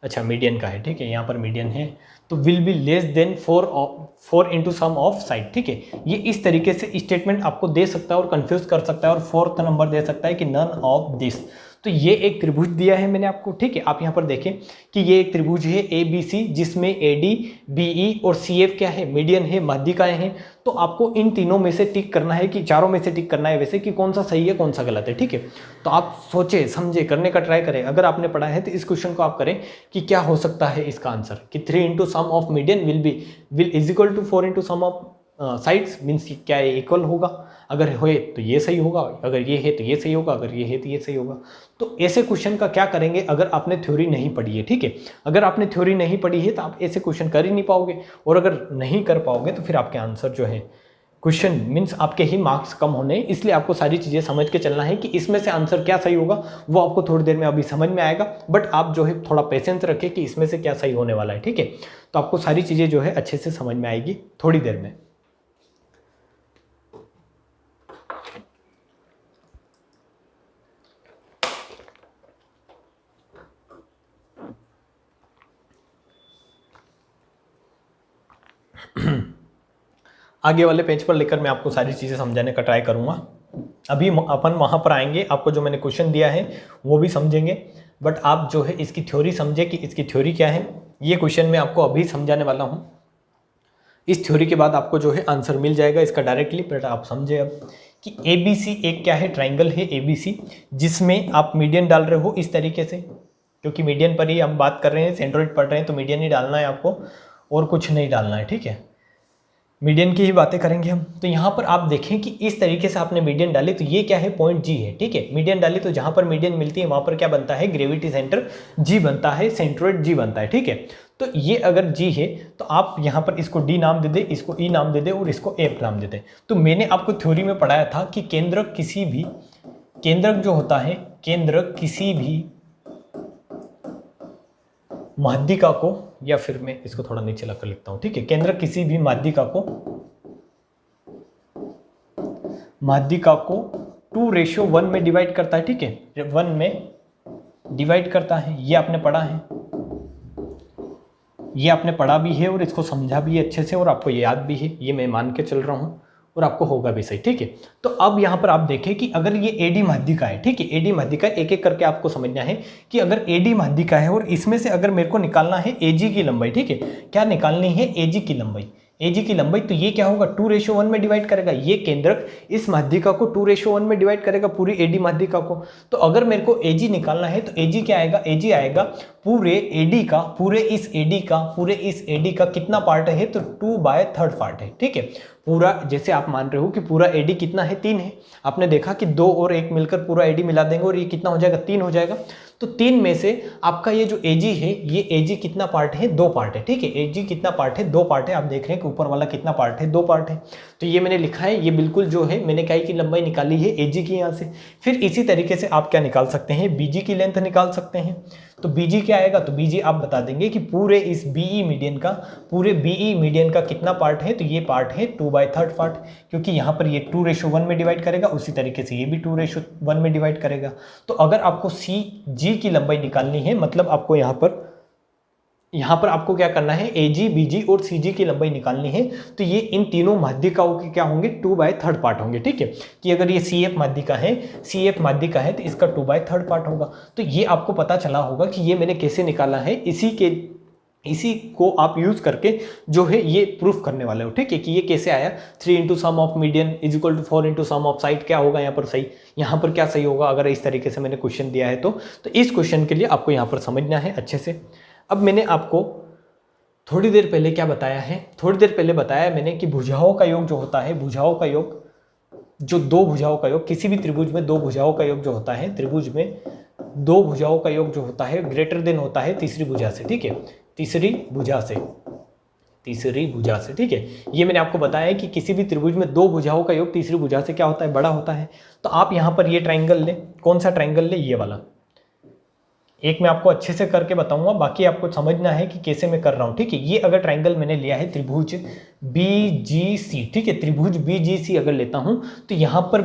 अच्छा मीडियन का है, ठीक है, यहाँ पर मीडियन है, तो will be less than 4 into sum of side, ठीक है। ये इस तरीके से स्टेटमेंट आपको दे सकता है और कंफ्यूज कर सकता है, और 4th नंबर दे सकता है कि नन ऑफ दिस। तो ये एक त्रिभुज दिया है मैंने आपको, ठीक है। आप यहाँ पर देखें कि ये एक त्रिभुज है ABC, जिसमें AD, BE और CF क्या है, मीडियन है, माध्यिकाएं हैं। तो आपको इन तीनों में से टिक करना है, कि चारों में से टिक करना है वैसे, कि कौन सा सही है कौन सा गलत है, ठीक है। तो आप सोचे समझे करने का ट्राई करें। अगर आपने पढ़ा है तो इस क्वेश्चन को आप करें कि क्या हो सकता है इसका आंसर, कि 3 into sum of median will is equal to 4 into sum of sides, means क्या ये इक्वल होगा। अगर होए तो ये सही होगा, अगर ये है तो ये सही होगा, अगर ये है तो ये सही होगा। तो ऐसे क्वेश्चन का क्या करेंगे अगर आपने थ्योरी नहीं पढ़ी है, ठीक है। अगर आपने थ्योरी नहीं पढ़ी है तो आप ऐसे क्वेश्चन कर ही नहीं पाओगे, और अगर नहीं कर पाओगे तो फिर आपके आंसर जो है क्वेश्चन मीन्स आपके ही मार्क्स कम होने। इसलिए आपको सारी चीज़ें समझ के चलना है कि इसमें से आंसर क्या सही होगा, वो आपको थोड़ी देर में अभी समझ में आएगा। बट आप जो है थोड़ा पेशेंस रखें कि इसमें से क्या सही होने वाला है, ठीक है। तो आपको सारी चीज़ें जो है अच्छे से समझ में आएगी थोड़ी देर में। आगे वाले पेज पर लेकर मैं आपको सारी चीज़ें समझाने का ट्राई करूँगा। अभी अपन वहाँ पर आएंगे, आपको जो मैंने क्वेश्चन दिया है वो भी समझेंगे, बट आप जो है इसकी थ्योरी समझे कि इसकी थ्योरी क्या है। ये क्वेश्चन मैं आपको अभी समझाने वाला हूँ। इस थ्योरी के बाद आपको जो है आंसर मिल जाएगा इसका डायरेक्टली। बट आप समझे अब कि ABC एक क्या है, ट्राइंगल है ABC, जिसमें आप मीडियन डाल रहे हो इस तरीके से, क्योंकि मीडियन पर ही हम बात कर रहे हैं, सेंट्रोइड पढ़ रहे हैं, तो मीडियन ही डालना है आपको और कुछ नहीं डालना है, ठीक है। मीडियन की ही बातें करेंगे हम। तो यहाँ पर आप देखें कि इस तरीके से आपने मीडियन डाली, तो ये क्या है, पॉइंट G है, ठीक है। मीडियन डाली तो जहाँ पर मीडियन मिलती है वहाँ पर क्या बनता है, ग्रेविटी सेंटर G बनता है, सेंट्रोइड G बनता है, ठीक है। तो ये अगर G है तो आप यहाँ पर इसको D नाम दे दे, इसको E नाम दे दे और इसको F नाम दे दे। तो मैंने आपको थ्योरी में पढ़ाया था कि केंद्रक जो होता है, केंद्रक किसी भी माध्यिका को, या फिर मैं इसको थोड़ा नीचे लाकर लिखता हूं, ठीक है। केंद्र किसी भी माध्यिका को 2:1 में डिवाइड करता है, ठीक है। 1 में डिवाइड करता है, ये आपने पढ़ा है, ये आपने पढ़ा भी है और इसको समझा भी है अच्छे से, और आपको याद भी है, ये मैं मान के चल रहा हूं, और आपको होगा भी सही, ठीक है। तो अब यहाँ पर आप देखें कि अगर ये AD माध्यिका है, ठीक है, AD माध्यिका एक एक करके आपको समझना है कि अगर AD माध्यिका है और इसमें से अगर मेरे को निकालना है AG की लंबाई, ठीक है, क्या निकालनी है, AG की लंबाई, तो ये क्या होगा, 2:1 में डिवाइड करेगा। ये केंद्रक इस माध्यिका को 2:1 में डिवाइड करेगा, पूरी AD माध्यिका को। तो अगर मेरे को AG निकालना है तो AG क्या आएगा, AG आएगा पूरे इस AD का कितना पार्ट है, तो 2/3 पार्ट है, ठीक है। पूरा, जैसे आप मान रहे हो कि पूरा AD कितना है, 3 है। आपने देखा कि 2 और 1 मिलकर पूरा AD मिला देंगे और ये कितना हो जाएगा, 3 हो जाएगा। तो 3 में से आपका ये जो AG है, ये AG कितना पार्ट है, 2 पार्ट है, ठीक है। AG कितना पार्ट है, 2 पार्ट है। आप देख रहे हैं कि ऊपर वाला कितना पार्ट है, 2 पार्ट है। तो ये मैंने लिखा है, ये बिल्कुल जो है मैंने क्या की लंबाई निकाली है AG की यहाँ से। फिर इसी तरीके से आप क्या निकाल सकते हैं, BG की लेंथ निकाल सकते हैं। तो BG क्या आएगा, तो BG आप बता देंगे कि पूरे इस BE मीडियन का कितना पार्ट है, तो ये पार्ट है 2/3 पार्ट, क्योंकि यहाँ पर ये 2:1 में डिवाइड करेगा, उसी तरीके से ये भी 2:1 में डिवाइड करेगा। तो अगर आपको CG की लंबाई निकालनी है, मतलब आपको यहाँ पर आपको क्या करना है, AG, BG और CG की लंबाई निकालनी है, तो ये इन तीनों माध्यिकाओं के क्या होंगे, 2/3 पार्ट होंगे, ठीक है। कि अगर ये CF माध्यिका है तो इसका 2/3 पार्ट होगा। तो ये आपको पता चला होगा कि ये मैंने कैसे निकाला है। इसी को आप यूज करके जो है ये प्रूफ करने वाले हो, ठीक है, कि ये कैसे आया। 3 into sum of median is equal to 4 into sum of side, क्या होगा यहाँ पर सही, यहाँ पर क्या सही होगा अगर इस तरीके से मैंने क्वेश्चन दिया है। तो इस क्वेश्चन के लिए आपको यहाँ पर समझना है अच्छे से। अब मैंने आपको थोड़ी देर पहले क्या बताया है, थोड़ी देर पहले बताया मैंने कि भुजाओं का योग जो होता है, भुजाओं का योग, जो 2 भुजाओं का योग, किसी भी त्रिभुज में 2 भुजाओं का योग जो होता है, त्रिभुज में 2 भुजाओं का योग जो होता है ग्रेटर देन होता है तीसरी भुजा से, ठीक है, तीसरी भुजा से, ठीक है। ये मैंने आपको बताया है कि किसी भी त्रिभुज में 2 भुजाओं का योग तीसरी भुजा से क्या होता है, बड़ा होता है। तो आप यहाँ पर ये ट्राइंगल ले, कौन सा ट्राइंगल ले, ये वाला। एक मैं आपको अच्छे से करके बताऊंगा, बाकी आपको समझना है कि कैसे मैं कर रहा हूँ, ठीक है। ये अगर ट्राइंगल मैंने लिया है त्रिभुज BGC, ठीक है, त्रिभुज BGC अगर लेता हूँ तो यहाँ पर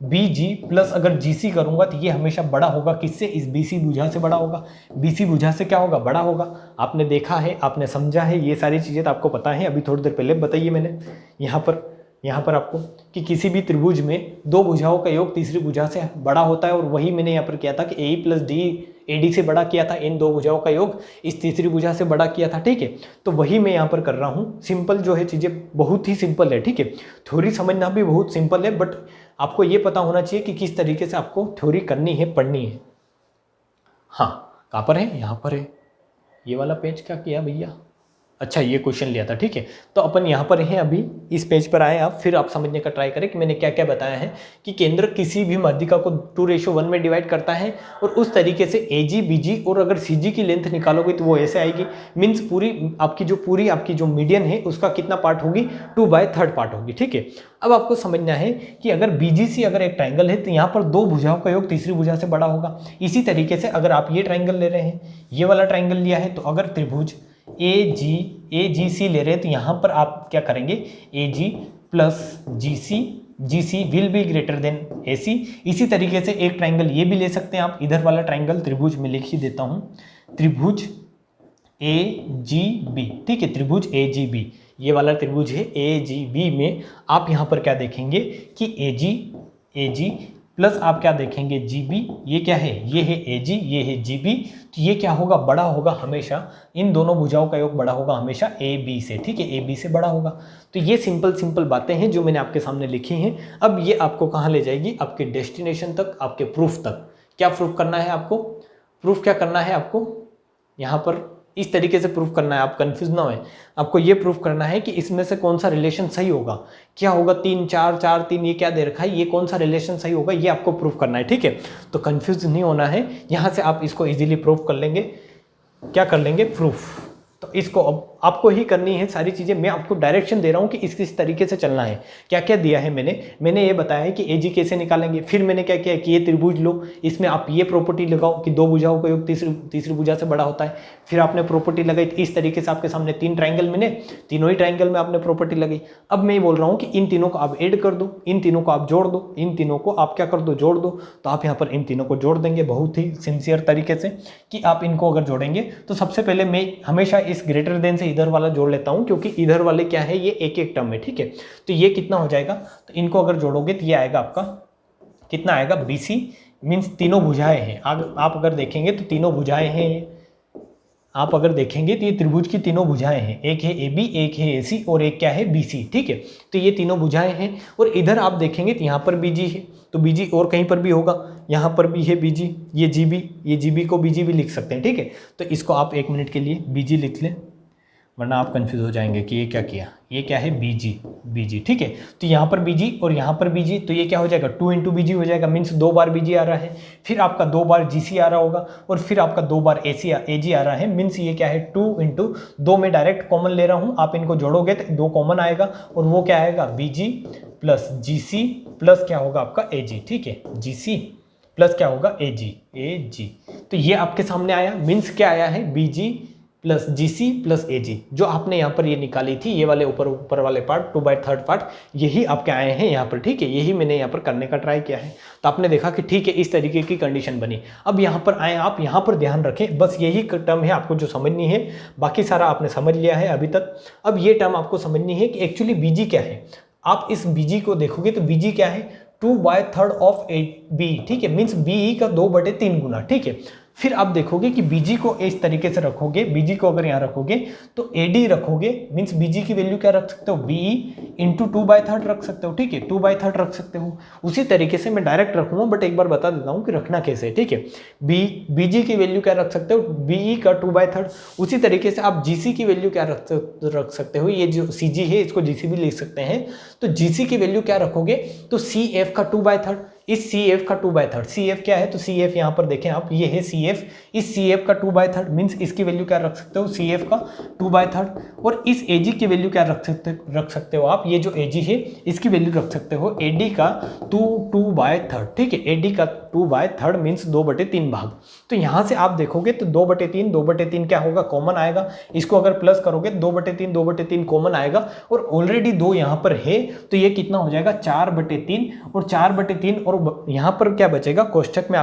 BG प्लस अगर GC करूंगा तो ये हमेशा बड़ा होगा, किससे, इस BC भुजा से बड़ा होगा। BC भुजा से क्या होगा, बड़ा होगा। आपने देखा है, आपने समझा है, ये सारी चीज़ें तो आपको पता है, अभी थोड़ी देर पहले बताइए मैंने। यहाँ पर यहाँ पर आपको कि किसी भी त्रिभुज में दो भुजाओं का योग तीसरी भुजा से बड़ा होता है, और वही मैंने यहाँ पर किया था कि ए प्लस डी AD से बड़ा किया था, इन दो भुजाओं का योग इस तीसरी भुजा से बड़ा किया था, ठीक है। तो वही मैं यहाँ पर कर रहा हूँ। सिंपल जो है चीज़ें बहुत ही सिंपल है, ठीक है। थ्योरी समझना भी बहुत सिंपल है, बट आपको ये पता होना चाहिए कि किस तरीके से आपको थ्योरी करनी है, पढ़नी है। हाँ, कहाँ पर है? यहाँ पर है। ये वाला पेज क्या किया भैया? अच्छा, ये क्वेश्चन लिया था, ठीक है। तो अपन यहाँ पर हैं, अभी इस पेज पर आए आप, फिर आप समझने का ट्राई करें कि मैंने क्या क्या बताया है कि केंद्र किसी भी माध्यिका को 2:1 में डिवाइड करता है, और उस तरीके से AG BG और अगर CG की लेंथ निकालोगे तो वो ऐसे आएगी। मीन्स पूरी आपकी जो मीडियन है उसका कितना पार्ट होगी? 2/3 पार्ट होगी, ठीक है। अब आपको समझना है कि अगर BGC अगर एक ट्राइंगल है तो यहाँ पर दो भुजाओं का योग तीसरी भुजा से बड़ा होगा। इसी तरीके से अगर आप ये ट्राइंगल ले रहे हैं, ये वाला ट्राइंगल लिया है, तो अगर त्रिभुज AGC ले रहे हैं तो यहाँ पर आप क्या करेंगे? AG plus GC will be greater then AC। इसी तरीके से एक ट्राइंगल ये भी ले सकते हैं आप, इधर वाला ट्राइंगल त्रिभुज में लिख ही देता हूँ, त्रिभुज AGB, ठीक है। त्रिभुज AGB, ये वाला त्रिभुज है AGB में आप यहाँ पर क्या देखेंगे कि AG प्लस आप क्या देखेंगे? GB। ये क्या है? ये है AG, ये है GB। तो ये क्या होगा? बड़ा होगा हमेशा, इन दोनों भुजाओं का योग बड़ा होगा हमेशा AB से, ठीक है। AB से बड़ा होगा। तो ये सिंपल बातें हैं जो मैंने आपके सामने लिखी हैं। अब ये आपको कहाँ ले जाएगी? आपके डेस्टिनेशन तक, आपके प्रूफ तक। क्या प्रूफ करना है आपको? प्रूफ क्या करना है आपको? यहाँ पर इस तरीके से प्रूफ करना है, आप कंफ्यूज ना होए। आपको ये प्रूफ करना है कि इसमें से कौन सा रिलेशन सही होगा। क्या होगा? 3 4 4 3, ये क्या दे रखा है, ये कौन सा रिलेशन सही होगा, ये आपको प्रूफ करना है, ठीक है। तो कंफ्यूज नहीं होना है, यहाँ से आप इसको इजीली प्रूफ कर लेंगे। क्या कर लेंगे? प्रूफ। तो इसको अब आपको ही करनी है सारी चीज़ें। मैं आपको डायरेक्शन दे रहा हूँ कि किस तरीके से चलना है। क्या क्या दिया है मैंने ये बताया है कि AG कैसे निकालेंगे। फिर मैंने क्या किया कि ये त्रिभुज लो, इसमें आप ये प्रॉपर्टी लगाओ कि दो भुजाओं का योग तीसरी भुजा से बड़ा होता है। फिर आपने प्रॉपर्टी लगाई, इस तरीके से आपके सामने 3 ट्राइंगल मिले, तीनों ही ट्राइंगल में आपने प्रॉपर्टी लगाई। अब मैं ये बोल रहा हूँ कि इन तीनों को आप ऐड कर दो, इन तीनों को आप जोड़ दो, इन तीनों को आप क्या कर दो? जोड़ दो। तो आप यहाँ पर इन तीनों को जोड़ देंगे बहुत ही सिंसियर तरीके से कि आप इनको अगर जोड़ेंगे तो सबसे पहले मैं हमेशा इस ग्रेटर देन से इधर वाला जोड़ लेता हूं, क्योंकि इधर वाले क्या है? ये एक टर्म है, ठीक है। तो ये कितना हो जाएगा? तो इनको अगर जोड़ोगे तो ये आएगा आपका, कितना आएगा? BC मीन्स तीनों भुजाएं हैं। आप अगर देखेंगे तो तीनों भुजाएं हैं। आप अगर देखेंगे तो ये त्रिभुज की तीनों भुजाएं हैं, एक है AB, एक है AC और एक क्या है? BC, ठीक है। तो ये तीनों भुजाएं हैं। और इधर आप देखेंगे तो यहाँ पर BG है, तो BG और कहीं पर भी होगा, यहाँ पर भी है BG, ये GB को BG भी लिख सकते हैं, ठीक है। तो इसको आप 1 मिनट के लिए BG लिख लें, वरना आप कंफ्यूज हो जाएंगे कि ये क्या किया। ये क्या है? BG, ठीक है। तो यहाँ पर BG और यहाँ पर BG, तो ये क्या हो जाएगा? 2 × BG हो जाएगा, मीन्स 2 बार BG आ रहा है, फिर आपका 2 बार GC आ रहा होगा, और फिर आपका 2 बार AG आ रहा है। मीन्स ये क्या है? 2 × 2 में डायरेक्ट कॉमन ले रहा हूँ। आप इनको जोड़ोगे तो 2 कॉमन आएगा, और वो क्या आएगा? BG प्लस GC प्लस क्या होगा? आपका AG, ठीक है। GC प्लस क्या होगा? AG। तो ये आपके सामने आया। मीन्स क्या आया है? BG plus GC plus AG। जो आपने यहाँ पर ये निकाली थी, ये वाले ऊपर वाले पार्ट 2/3 पार्ट, यही आपके आए हैं यहाँ पर, ठीक है। यही मैंने यहाँ पर करने का ट्राई किया है। तो आपने देखा कि ठीक है, इस तरीके की कंडीशन बनी। अब यहाँ पर आए आप, यहाँ पर ध्यान रखें, बस यही टर्म है आपको जो समझनी है, बाकी सारा आपने समझ लिया है अभी तक। अब ये टर्म आपको समझनी है कि एक्चुअली BG क्या है। आप इस BG को देखोगे तो BG क्या है? 2/3 ऑफ B, ठीक है। मीन्स BE का 2/3 गुना, ठीक है। फिर आप देखोगे कि BG को इस तरीके से रखोगे, BG को अगर यहाँ रखोगे तो AD रखोगे, मीन्स BG की वैल्यू क्या रख सकते हो? BE × 2/3 रख सकते हो, ठीक है। 2/3 रख सकते हो। उसी तरीके से मैं डायरेक्ट रखूंगा, बट एक बार बता देता हूँ कि रखना कैसे है, ठीक है। BG की वैल्यू क्या रख सकते हो? BE का 2/3। उसी तरीके से आप GC की वैल्यू क्या रख सकते हो? ये जो CG है इसको GC भी लिख सकते हैं। तो GC की वैल्यू क्या रखोगे? तो CF का 2/3, इस CF का 2/3। CF क्या है? तो CF यहाँ पर देखें आप, ये है CF, इस CF का 2/3 मीन्स इसकी वैल्यू क्या रख सकते हो? CF का 2/3। और इस AG की वैल्यू क्या रख सकते हो आप? ये जो AG है इसकी वैल्यू रख सकते हो AD का 2/3, ठीक है। AD का 2/3 मीन्स 2/3 भाग। तो यहाँ से आप देखोगे तो 2/3 क्या होगा? कॉमन आएगा। इसको अगर प्लस करोगे 2/3 कॉमन आएगा, और ऑलरेडी 2 यहाँ पर है, तो ये कितना हो जाएगा? 4/3, और 4/3, और यहाँ पर क्या बचेगा? कोष्ठक में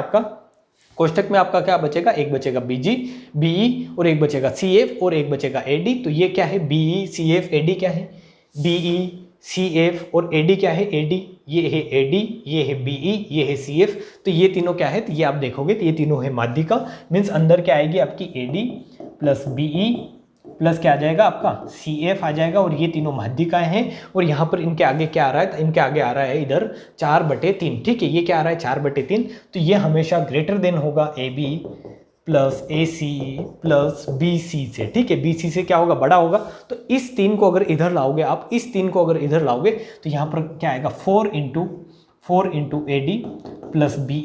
आपका क्या बचेगा? एक बचेगा BE और एक बचेगा CF और एक बचेगा AD। तो ये क्या है? BE CF AD क्या है? BE सी एफ और ए डी क्या है, ए डी, ये है ए डी, ये है बी ई, ये है सी एफ। तो ये तीनों क्या है, तो ये आप देखोगे तो ये तीनों है माध्यिका। मीन्स अंदर क्या आएगी आपकी A D plus B E plus क्या आ जाएगा आपका सी एफ आ जाएगा, और ये तीनों माध्यिकाएं हैं। और यहाँ पर इनके आगे क्या आ रहा है, तो इनके आगे आ रहा है इधर 4/3, ठीक है। ये क्या आ रहा है 4/3, तो ये हमेशा ग्रेटर देन होगा A B plus A C plus B C से, ठीक है। बी सी से क्या होगा, बड़ा होगा। तो इस 3 को अगर इधर लाओगे आप, इस 3 को अगर इधर लाओगे तो यहाँ पर क्या आएगा 4 into A D plus B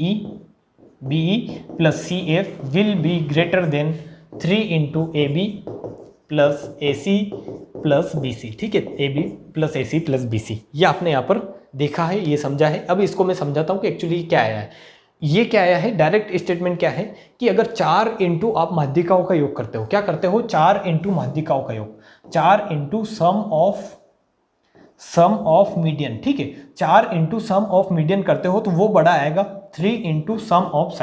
E plus C F will be greater than 3 into A B plus A C plus B C, ठीक है। A B plus A C plus B C, ये आपने यहाँ पर देखा है, ये समझा है। अब इसको मैं समझाता हूँ कि एक्चुअली क्या आया है। ये क्या आया है, डायरेक्ट स्टेटमेंट क्या है कि अगर 4 इंटू आप माध्यिकाओं का योग करते हो, क्या करते हो 4 इंटू माध्यिकाओं का योग, 4 इंटू सम ऑफ मीडियन, ठीक है। 4 इंटू सम ऑफ मीडियन करते हो तो वो बड़ा आएगा 3 इंटू सम ऑफ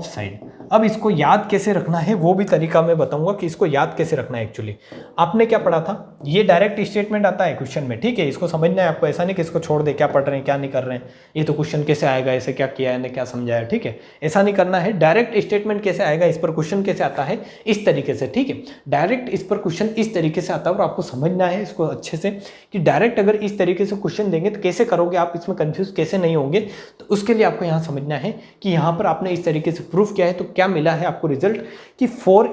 साइड। अब इसको याद कैसे रखना है वो भी तरीका मैं बताऊंगा कि इसको याद कैसे रखना है। एक्चुअली आपने क्या पढ़ा था, ये डायरेक्ट स्टेटमेंट आता है क्वेश्चन में, ठीक है। इसको समझना है आपको, ऐसा नहीं कि इसको छोड़ दे, क्या पढ़ रहे हैं क्या नहीं कर रहे हैं, ये तो क्वेश्चन कैसे आएगा, ऐसे क्या किया है क्या समझाया, ठीक है। ऐसा नहीं करना है। डायरेक्ट स्टेटमेंट कैसे आएगा, इस पर क्वेश्चन कैसे आता है, इस तरीके से, ठीक है। डायरेक्ट इस पर क्वेश्चन इस तरीके से आता है और आपको समझना है इसको अच्छे से कि डायरेक्ट अगर इस तरीके से क्वेश्चन देंगे तो कैसे करोगे आप, इसमें कंफ्यूज कैसे नहीं होंगे। तो उसके लिए आपको यहाँ समझना है कि यहाँ पर आपने इस तरीके से प्रूफ किया है तो क्या मिला है आपको रिजल्ट कि 4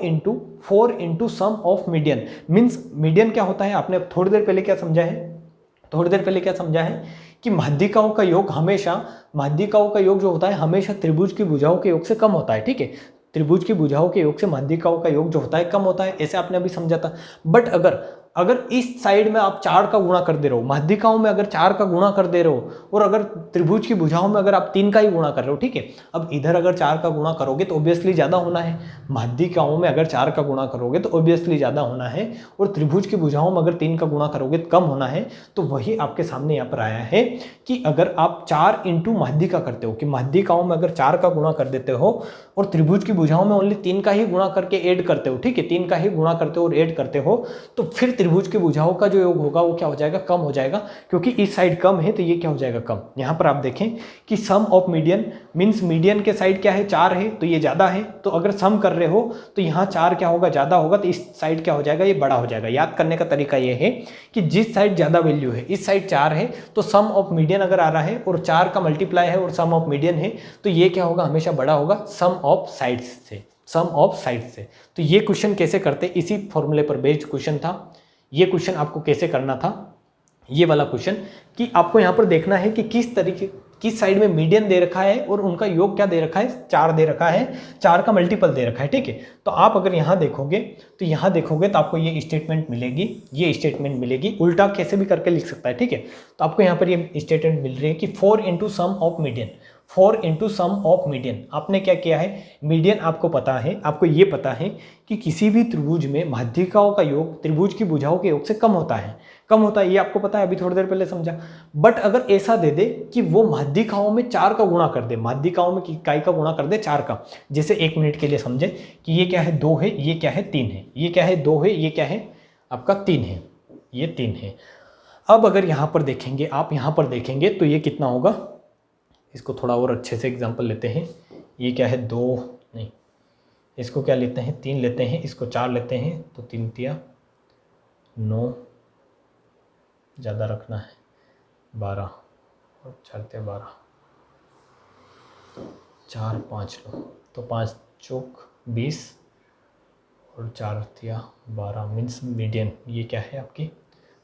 into sum of median. Means median क्या होता है, आपने थोड़ी देर पहले क्या समझा है कि माध्यिकाओं का योग जो होता है हमेशा त्रिभुज की भुजाओं के योग से कम होता है, ठीक है। त्रिभुज की भुजाओं के योग से माध्यिकाओं का योग जो होता है कम होता है, ऐसे आपने अभी समझा था। बट अगर इस साइड में आप 4 का गुणा कर दे रहे हो, माध्यिकाओं में अगर 4 का गुणा कर दे रहे हो और अगर त्रिभुज की भुजाओं में अगर आप 3 का ही गुणा कर रहे हो, ठीक है। अब इधर अगर 4 का गुणा करोगे तो ऑब्वियसली ज़्यादा होना है, माध्यिकाओं में अगर 4 का गुणा करोगे तो ऑब्वियसली ज़्यादा होना है, और त्रिभुज की भुजाओं में अगर 3 का गुणा करोगे तो कम होना है। तो वही आपके सामने यहाँ पर आया है कि अगर आप 4 इंटू माध्यिका करते हो, कि माध्यिकाओं में अगर 4 का गुणा कर देते हो और त्रिभुज की भुजाओं में ओनली 3 का ही गुणा करके ऐड करते हो, ठीक है, 3 का ही गुणा करते हो और ऐड करते हो, तो फिर त्रिभुज की भुजाओं का जो योग होगा वो क्या हो जाएगा, कम हो जाएगा, क्योंकि इस साइड कम है तो ये क्या हो जाएगा, कम। यहाँ पर आप देखें कि sum of median means median के साइड क्या है 4 है तो ये ज़्यादा है, तो अगर सम कर रहे हो तो यहाँ 4 क्या होगा, ज़्यादा होगा, तो इस साइड क्या हो जाएगा, ये बड़ा हो जाएगा। याद करने का तरीका ये है कि जिस साइड ज़्यादा वैल्यू है, इस साइड 4 है तो सम ऑफ मीडियन अगर आ रहा है और 4 का मल्टीप्लाई है और सम ऑफ मीडियन है तो ये क्या होगा, हमेशा बड़ा होगा सम ऑफ साइड्स से। तो ये क्वेश्चन कैसे करते, इसी फॉर्मूले पर बेस्ड क्वेश्चन था। ये क्वेश्चन आपको कैसे करना था, ये वाला क्वेश्चन, कि आपको यहाँ पर देखना है कि किस साइड में मीडियन दे रखा है और उनका योग क्या दे रखा है, 4 दे रखा है, 4 का मल्टीपल दे रखा है, ठीक है। तो आप अगर यहाँ देखोगे तो आपको ये स्टेटमेंट मिलेगी, उल्टा कैसे भी करके लिख सकता है, ठीक है। तो आपको यहाँ पर ये स्टेटमेंट मिल रही है कि 4 इंटू सम ऑफ मीडियन। आपने क्या किया है, मीडियन आपको ये पता है कि किसी भी त्रिभुज में माध्यिकाओं का योग त्रिभुज की भुजाओं के योग से कम होता है, ये आपको पता है, अभी थोड़ी देर पहले समझा। बट अगर ऐसा दे दे कि वो माध्यिकाओं में 4 का गुणा कर दे, माध्यिकाओं में इकाई का गुणा कर दे 4 का, जैसे 1 मिनट के लिए समझे कि ये क्या है 2 है, ये क्या है 3 है, ये क्या है 2 है, ये क्या है आपका 3 है, ये 3 है। अब अगर यहाँ पर देखेंगे तो ये कितना होगा, इसको थोड़ा और अच्छे से एग्जांपल लेते हैं। ये क्या है 2 नहीं, इसको क्या लेते हैं 3 लेते हैं, इसको 4 लेते हैं, तो 3 तिया 9, ज़्यादा रखना है 12 और 4 तिया 12, 4 5 लो तो 5 चौक 20 और 4 तिया 12 मीन्स मीडियन। ये क्या है आपकी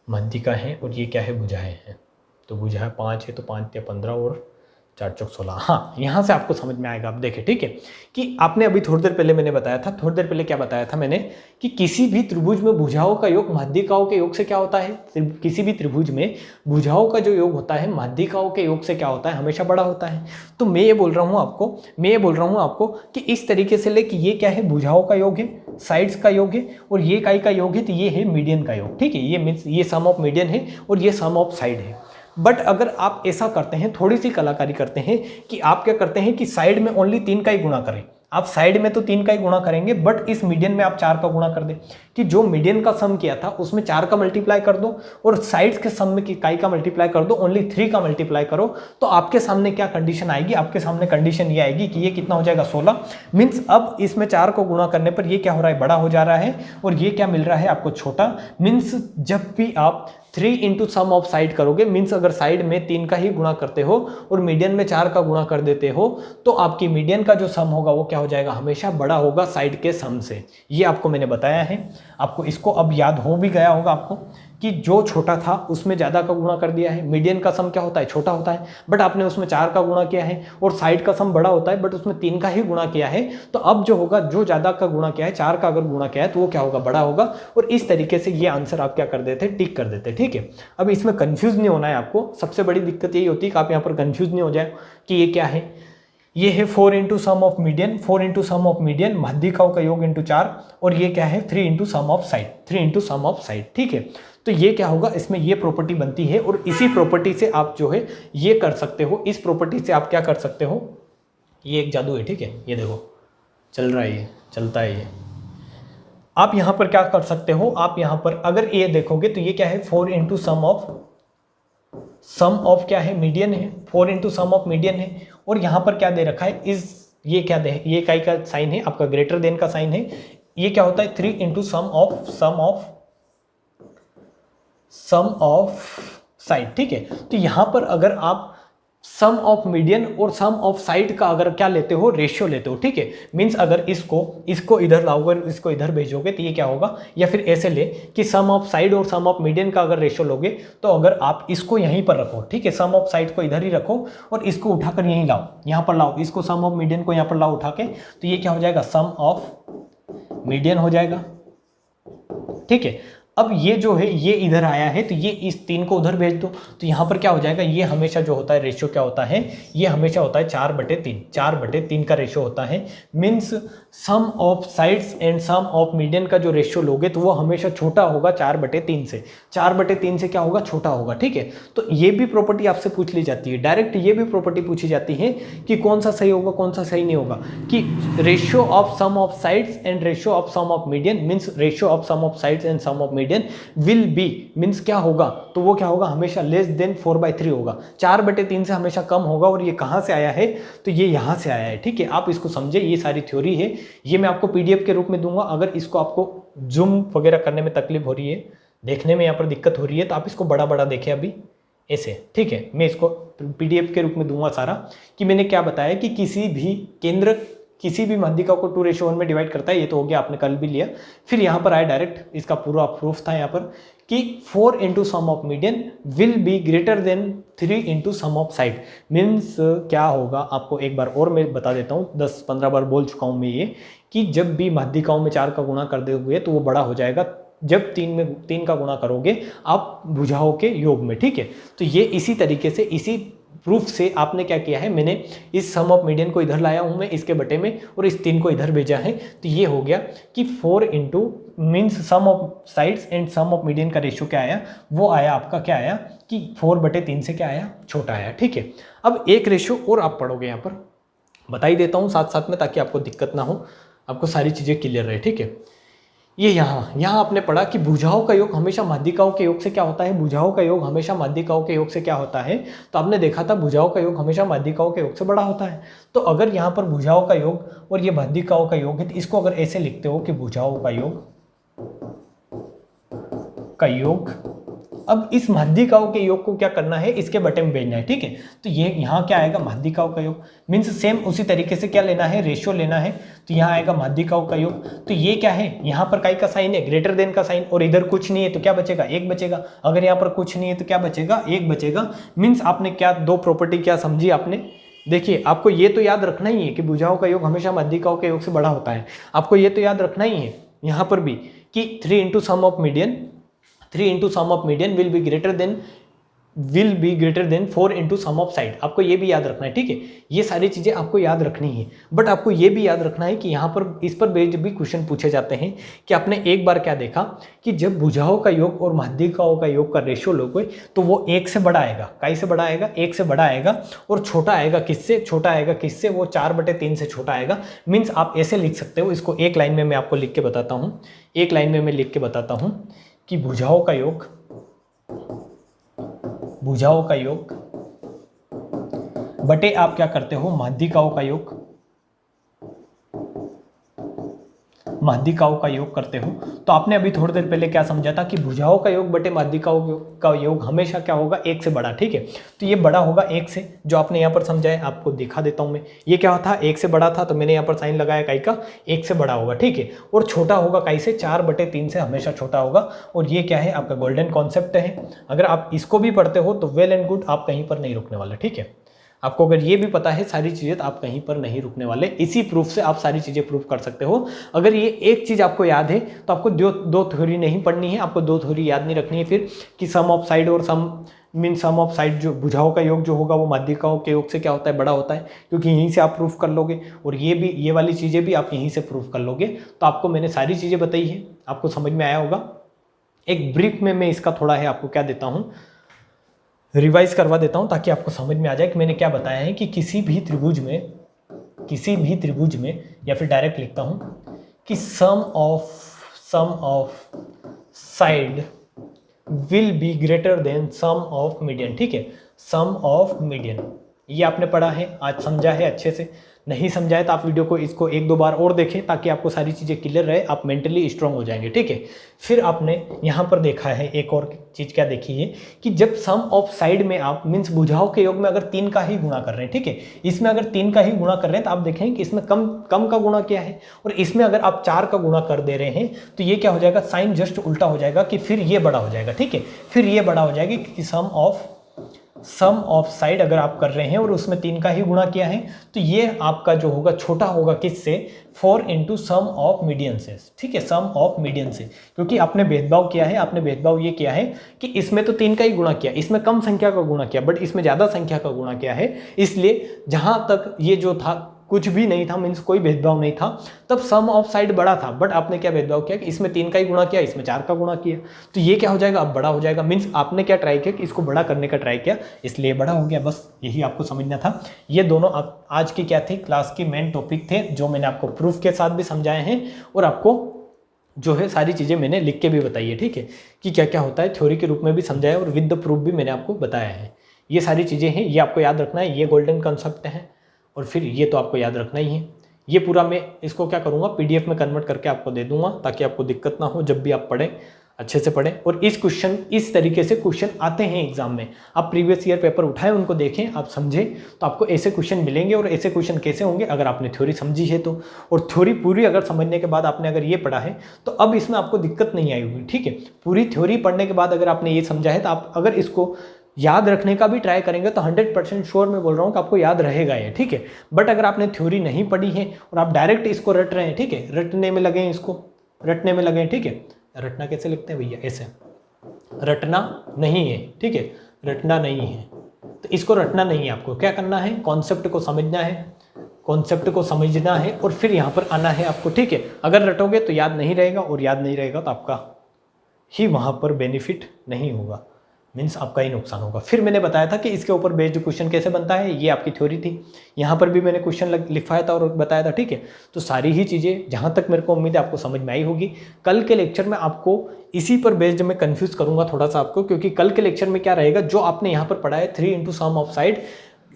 माध्यिका है और ये क्या है भुजाएं हैं, तो भुजाएं 5 है तो 5 तिया 15 और 4 चौक 16। हाँ, यहाँ से आपको समझ में आएगा। आप देखें, ठीक है, कि आपने अभी थोड़ी देर पहले क्या बताया था मैंने कि किसी भी त्रिभुज में भुजाओं का योग माध्यिकाओं के योग से क्या होता है, किसी भी त्रिभुज में भुजाओं का जो योग होता है माध्यिकाओं के योग से क्या होता है, हमेशा बड़ा होता है। तो मैं ये बोल रहा हूँ आपको कि इस तरीके से ले कि ये क्या है, भुजाओं का योग है, साइड्स का योग है, और ये इकाई का योग है, तो ये है मीडियन का योग, ठीक है। ये मीन्स ये सम ऑफ मीडियन है और ये सम ऑफ साइड है। बट अगर आप ऐसा करते हैं, थोड़ी सी कलाकारी करते हैं कि आप क्या करते हैं कि साइड में ओनली 3 का ही गुणा करें, आप साइड में तो 3 का ही गुणा करेंगे, बट इस मीडियन में आप 4 का गुणा कर दें कि जो मीडियन का सम किया था उसमें 4 का मल्टीप्लाई कर दो और साइड्स के सम में इकाई का मल्टीप्लाई कर दो, ओनली 3 का मल्टीप्लाई करो। तो आपके सामने क्या कंडीशन आएगी, आपके सामने कंडीशन ये आएगी कि ये कितना हो जाएगा 16। मीन्स अब इसमें 4 को गुणा करने पर ये क्या हो रहा है, बड़ा हो जा रहा है और ये क्या मिल रहा है आपको, छोटा। मीन्स जब भी आप 3 इंटू सम ऑफ साइड करोगे, मीन्स अगर साइड में 3 का ही गुणा करते हो और मीडियन में 4 का गुणा कर देते हो तो आपकी मीडियन का जो सम होगा वो क्या हो जाएगा, हमेशा बड़ा होगा साइड के सम से। ये आपको मैंने बताया है, आपको इसको अब याद हो भी गया होगा आपको कि जो छोटा था उसमें ज़्यादा का गुणा कर दिया है। मीडियन का सम क्या होता है, छोटा होता है, बट आपने उसमें 4 का गुणा किया है, और साइड का सम बड़ा होता है बट उसमें 3 का ही गुणा किया है। तो अब जो होगा, जो ज़्यादा का गुणा किया है, 4 का अगर गुणा किया है तो वो क्या होगा, बड़ा होगा। और इस तरीके से ये आंसर आप क्या कर देते, टिक कर देते। ठीक है, अब इसमें कंफ्यूज नहीं होना है आपको। सबसे बड़ी दिक्कत यही होती है कि आप यहाँ पर कंफ्यूज नहीं हो जाए कि ये क्या है। ये है 4 into sum of median, 4 into sum of median, माध्यिकाओं का योग इंटू 4, और ये क्या है 3 into sum of side, 3 into sum of side. ठीक है, तो ये क्या होगा, इसमें ये प्रॉपर्टी बनती है और इसी प्रॉपर्टी से आप जो है ये कर सकते हो। इस प्रॉपर्टी से आप क्या कर सकते हो, ये एक जादू है। ठीक है, ये देखो चल रहा है, ये चलता है ये। आप यहाँ पर क्या कर सकते हो, आप यहाँ पर अगर ये देखोगे तो ये क्या है 4 इंटू सम ऑफ क्या है, मीडियन है, 4 इंटू सम ऑफ मीडियन है। और यहाँ पर क्या दे रखा है, ये क्या दे, ये इकाई का साइन है आपका, ग्रेटर देन का साइन है। ये क्या होता है 3 इंटू सम ऑफ साइड। ठीक है, तो यहाँ पर अगर आप सम ऑफ मीडियन और सम ऑफ साइड का अगर क्या लेते हो, रेशियो लेते हो। ठीक है, मीन्स अगर इसको इधर लाओगे, इसको इधर भेजोगे तो ये क्या होगा, या फिर ऐसे ले कि सम ऑफ साइड और सम ऑफ मीडियन का अगर रेशियो लोगे तो अगर आप इसको यहीं पर रखो, ठीक है, सम ऑफ साइड को इधर ही रखो और इसको उठाकर यहीं लाओ, यहाँ पर लाओ, इसको सम ऑफ मीडियन को यहाँ पर लाओ उठा के, तो ये क्या हो जाएगा, सम ऑफ मीडियन हो जाएगा। ठीक है, अब ये जो है ये इधर आया है तो ये इस 3 को उधर भेज दो, तो यहाँ पर क्या हो जाएगा, ये हमेशा जो होता है रेशियो क्या होता है, ये हमेशा होता है 4/3, 4/3 का रेशियो होता है। Means sum of sides and sum of median का जो रेशियो लोगे तो वो हमेशा छोटा होगा 4/3 से, 4/3 से क्या होगा, छोटा होगा। ठीक है, तो ये भी प्रॉपर्टी आपसे पूछ ली जाती है, डायरेक्ट ये भी प्रॉपर्टी पूछी जाती है कि कौन सा सही होगा कौन सा सही नहीं होगा, कि ratio of sum of sides and ratio of sum of median, means ratio of sum of sides and sum of median will be, means क्या होगा, तो वो क्या होगा, हमेशा लेस देन 4/3 होगा, 4/3 से हमेशा कम होगा। और ये कहाँ से आया है, तो ये यहाँ से आया है। ठीक है, आप इसको समझे, ये सारी थ्योरी है, ये मैं आपको PDF के रूप में दूंगा। अगर इसको आपको जूम वगैरह करने में तकलीफ हो रही है, देखने में यहाँ पर दिक्कत हो रही है, तो आप इसको बड़ा बड़ा देखें अभी ऐसे। ठीक है, मैं इसको PDF के रूप में दूंगा सारा, कि मैंने क्या बताया कि किसी भी केंद्र किसी भी माध्यिका को 2:1 में डिवाइड करता है। ये तो हो गया, आपने कल भी लिया। फिर यहाँ पर आया डायरेक्ट, इसका पूरा प्रूफ था यहाँ पर कि 4 into sum of median will be greater than 3 into sum of side. Means क्या होगा, आपको एक बार और मैं बता देता हूँ, 10-15 बार बोल चुका हूँ मैं ये, कि जब भी माध्यिकाओं में 4 का गुणा कर दोगे तो वो बड़ा हो जाएगा जब 3 का गुणा करोगे आप भुजाओं के योग में। ठीक है, तो ये इसी तरीके से, इसी प्रूफ से आपने क्या किया है, मैंने इस सम ऑफ मीडियन को इधर लाया हूं मैं इसके बटे में और इस 3 को इधर भेजा है। तो ये हो गया कि 4 into means sum of sides and sum of median का रेशियो क्या आया, वो आया आपका क्या आया कि 4/3 से क्या आया, छोटा आया। ठीक है, अब एक रेशियो और आप पढ़ोगे, यहाँ पर बता ही देता हूँ साथ साथ में, ताकि आपको दिक्कत ना हो, आपको सारी चीज़ें क्लियर रहे। ठीक है, ये यहाँ आपने पढ़ा कि भुजाओं का योग हमेशा माध्यिकाओं के योग से क्या होता है, भुजाओं का योग हमेशा माध्यिकाओं के योग से क्या होता है, तो आपने देखा था भुजाओं का योग हमेशा माध्यिकाओं के योग से बड़ा होता है। तो अगर यहाँ पर भुजाओं का योग और ये माध्यिकाओं का योग है, तो इसको अगर ऐसे लिखते हो कि भुजाओं का योग, अब इस माध्यिकाओं के योग को क्या करना है, इसके बटे में भेजना है। ठीक है, तो ये यहाँ क्या आएगा, माध्यिकाओं का योग, मीन्स सेम उसी तरीके से क्या लेना है, रेशियो लेना है। तो यहाँ आएगा माध्यिकाओं का योग, तो ये क्या है, यहाँ पर काई का साइन है, ग्रेटर देन का साइन, और इधर कुछ नहीं है तो क्या बचेगा, 1 बचेगा। अगर यहाँ पर कुछ नहीं है तो क्या बचेगा, 1 बचेगा। मीन्स आपने क्या दो प्रॉपर्टी क्या समझी आपने, देखिए आपको ये तो याद रखना ही है कि भुजाओं का योग हमेशा माध्यिकाओं के योग से बड़ा होता है। आपको ये तो याद रखना ही है यहाँ पर भी कि 3 into sum of median, 3 into sum of median will be greater than will be greater than 4 into sum of side. आपको ये भी याद रखना है, ठीक है। ये सारी चीज़ें आपको याद रखनी है, बट आपको ये भी याद रखना है कि यहाँ पर इस पर बेस्ड भी क्वेश्चन पूछे जाते हैं कि आपने एक बार क्या देखा कि जब भुजाओं का योग और माध्यिकाओं का योग का रेशियो लोगे तो वो 1 से बड़ा आएगा। काई से बड़ा आएगा? 1 से बड़ा आएगा। और छोटा आएगा किससे? छोटा आएगा किससे? वो 4/3 से छोटा आएगा। मीन्स आप ऐसे लिख सकते हो इसको, एक लाइन में मैं आपको लिख के बताता हूँ, एक लाइन में मैं लिख के बताता हूँ कि भुजाओं का योग बटे आप क्या करते हो? माध्यिकाओं का योग करते हो। तो आपने अभी थोड़ी देर पहले क्या समझा था कि भुजाओं का योग बटे माध्यिकाओं का योग हमेशा क्या होगा? 1 से बड़ा, ठीक है। तो ये बड़ा होगा 1 से, जो आपने यहाँ पर समझा है, आपको दिखा देता हूँ मैं। ये क्या था? 1 से बड़ा था, तो मैंने यहाँ पर साइन लगाया काई का, 1 से बड़ा होगा, ठीक है। और छोटा होगा काई से? 4/3 से हमेशा छोटा होगा। और ये क्या है? आपका गोल्डन कॉन्सेप्ट है। अगर आप इसको भी पढ़ते हो तो वेल एंड गुड, आप कहीं पर नहीं रुकने वाले, ठीक है। आपको अगर ये भी पता है सारी चीज़ें, तो आप कहीं पर नहीं रुकने वाले। इसी प्रूफ से आप सारी चीज़ें प्रूफ कर सकते हो। अगर ये एक चीज़ आपको याद है तो आपको दो थ्योरी नहीं पढ़नी है, आपको 2 थ्योरी याद नहीं रखनी है फिर, कि सम ऑफ साइड और सम ऑफ साइड जो भुजाओं का योग जो होगा वो माध्यिकाओं के योग से क्या होता है? बड़ा होता है, क्योंकि यहीं से आप प्रूफ कर लोगे। और ये वाली चीज़ें भी आप यहीं से प्रूफ कर लोगे। तो आपको मैंने सारी चीज़ें बताई है, आपको समझ में आया होगा। एक ब्रीफ में मैं इसका थोड़ा है आपको क्या देता हूँ, रिवाइज करवा देता हूं, ताकि आपको समझ में आ जाए कि मैंने क्या बताया है। कि किसी भी त्रिभुज में या फिर डायरेक्ट लिखता हूं कि sum of side will be greater than sum of median, ठीक है। सम ऑफ मीडियन, ये आपने पढ़ा है, आज समझा है अच्छे से। नहीं समझा है तो आप वीडियो को इसको 1-2 बार और देखें, ताकि आपको सारी चीज़ें क्लियर रहे, आप मेंटली स्ट्रांग हो जाएंगे, ठीक है। फिर आपने यहाँ पर देखा है, एक और चीज़ क्या देखी है कि जब सम ऑफ साइड में आप मीन्स भुजाओं के योग में अगर 3 का ही गुणा कर रहे हैं, ठीक है, इसमें अगर 3 का ही गुणा कर रहे हैं तो आप देखें कि इसमें कम का गुणा क्या है, और इसमें अगर आप 4 का गुणा कर दे रहे हैं तो ये क्या हो जाएगा? साइन जस्ट उल्टा हो जाएगा, कि फिर ये बड़ा हो जाएगा, ठीक है। फिर ये बड़ा हो जाएगी कि सम ऑफ साइड अगर आप कर रहे हैं और उसमें 3 का ही गुणा किया है तो ये आपका जो होगा छोटा होगा किससे? 4 इंटू सम ऑफ मीडियन से, ठीक है, सम ऑफ मीडियन से। क्योंकि आपने भेदभाव किया है, आपने भेदभाव ये किया है कि इसमें तो 3 का ही गुणा किया, इसमें कम संख्या का गुणा किया, बट इसमें ज़्यादा संख्या का गुणा किया है। इसलिए जहाँ तक ये जो था कुछ भी नहीं था, मीन्स कोई भेदभाव नहीं था, तब सम ऑफ साइड बड़ा था। बट आपने क्या भेदभाव किया कि इसमें 3 का ही गुणा किया, इसमें 4 का गुणा किया, तो ये क्या हो जाएगा? अब बड़ा हो जाएगा। मीन्स आपने क्या ट्राई किया कि इसको बड़ा करने का ट्राई किया, इसलिए बड़ा हो गया। बस यही आपको समझना था। ये दोनों आप आज की क्या थी? क्लास की मेन टॉपिक थे, जो मैंने आपको प्रूफ के साथ भी समझाए हैं, और आपको जो है सारी चीज़ें मैंने लिख के भी बताई है, ठीक है, कि क्या क्या होता है, थ्योरी के रूप में भी समझाया और विद द प्रूफ भी मैंने आपको बताया है। ये सारी चीज़ें हैं, ये आपको याद रखना है, ये गोल्डन कॉन्सेप्ट है। और फिर ये तो आपको याद रखना ही है। ये पूरा मैं इसको क्या करूँगा? PDF में कन्वर्ट करके आपको दे दूंगा, ताकि आपको दिक्कत ना हो, जब भी आप पढ़ें अच्छे से पढ़ें। और इस तरीके से क्वेश्चन आते हैं एग्जाम में। आप प्रीवियस ईयर पेपर उठाएं, उनको देखें, आप समझें, तो आपको ऐसे क्वेश्चन मिलेंगे। और ऐसे क्वेश्चन कैसे होंगे? अगर आपने थ्योरी समझी है तो, और थ्योरी पूरी अगर समझने के बाद आपने अगर ये पढ़ा है तो अब इसमें आपको दिक्कत नहीं आई होगी, ठीक है। पूरी थ्योरी पढ़ने के बाद अगर आपने ये समझा है तो आप अगर इसको याद रखने का भी ट्राई करेंगे तो 100% श्योर मैं बोल रहा हूँ कि आपको याद रहेगा ये, ठीक है। बट अगर आपने थ्योरी नहीं पढ़ी है और आप डायरेक्ट इसको रट रहे हैं, ठीक है, रटने में लगे हैं, इसको रटने में लगे हैं, ठीक है। रटना कैसे लिखते हैं भैया? ऐसे, रटना नहीं है, ठीक है, रटना नहीं है। तो इसको रटना नहीं है, आपको क्या करना है? कॉन्सेप्ट को समझना है, कॉन्सेप्ट को समझना है और फिर यहाँ पर आना है आपको, ठीक है। अगर रटोगे तो याद नहीं रहेगा, और याद नहीं रहेगा तो आपका ही वहाँ पर बेनिफिट नहीं होगा, मीन्स आपका ही नुकसान होगा। फिर मैंने बताया था कि इसके ऊपर बेस्ड क्वेश्चन कैसे बनता है, ये आपकी थ्योरी थी। यहाँ पर भी मैंने क्वेश्चन लिखवाया था और बताया था, ठीक है। तो सारी ही चीज़ें जहाँ तक मेरे को उम्मीद है आपको समझ में आई होगी। कल के लेक्चर में आपको इसी पर बेस्ड मैं कंफ्यूज करूँगा थोड़ा सा आपको, क्योंकि कल के लेक्चर में क्या रहेगा, जो आपने यहाँ पर पढ़ा है 3 इंटू सम ऑफ साइड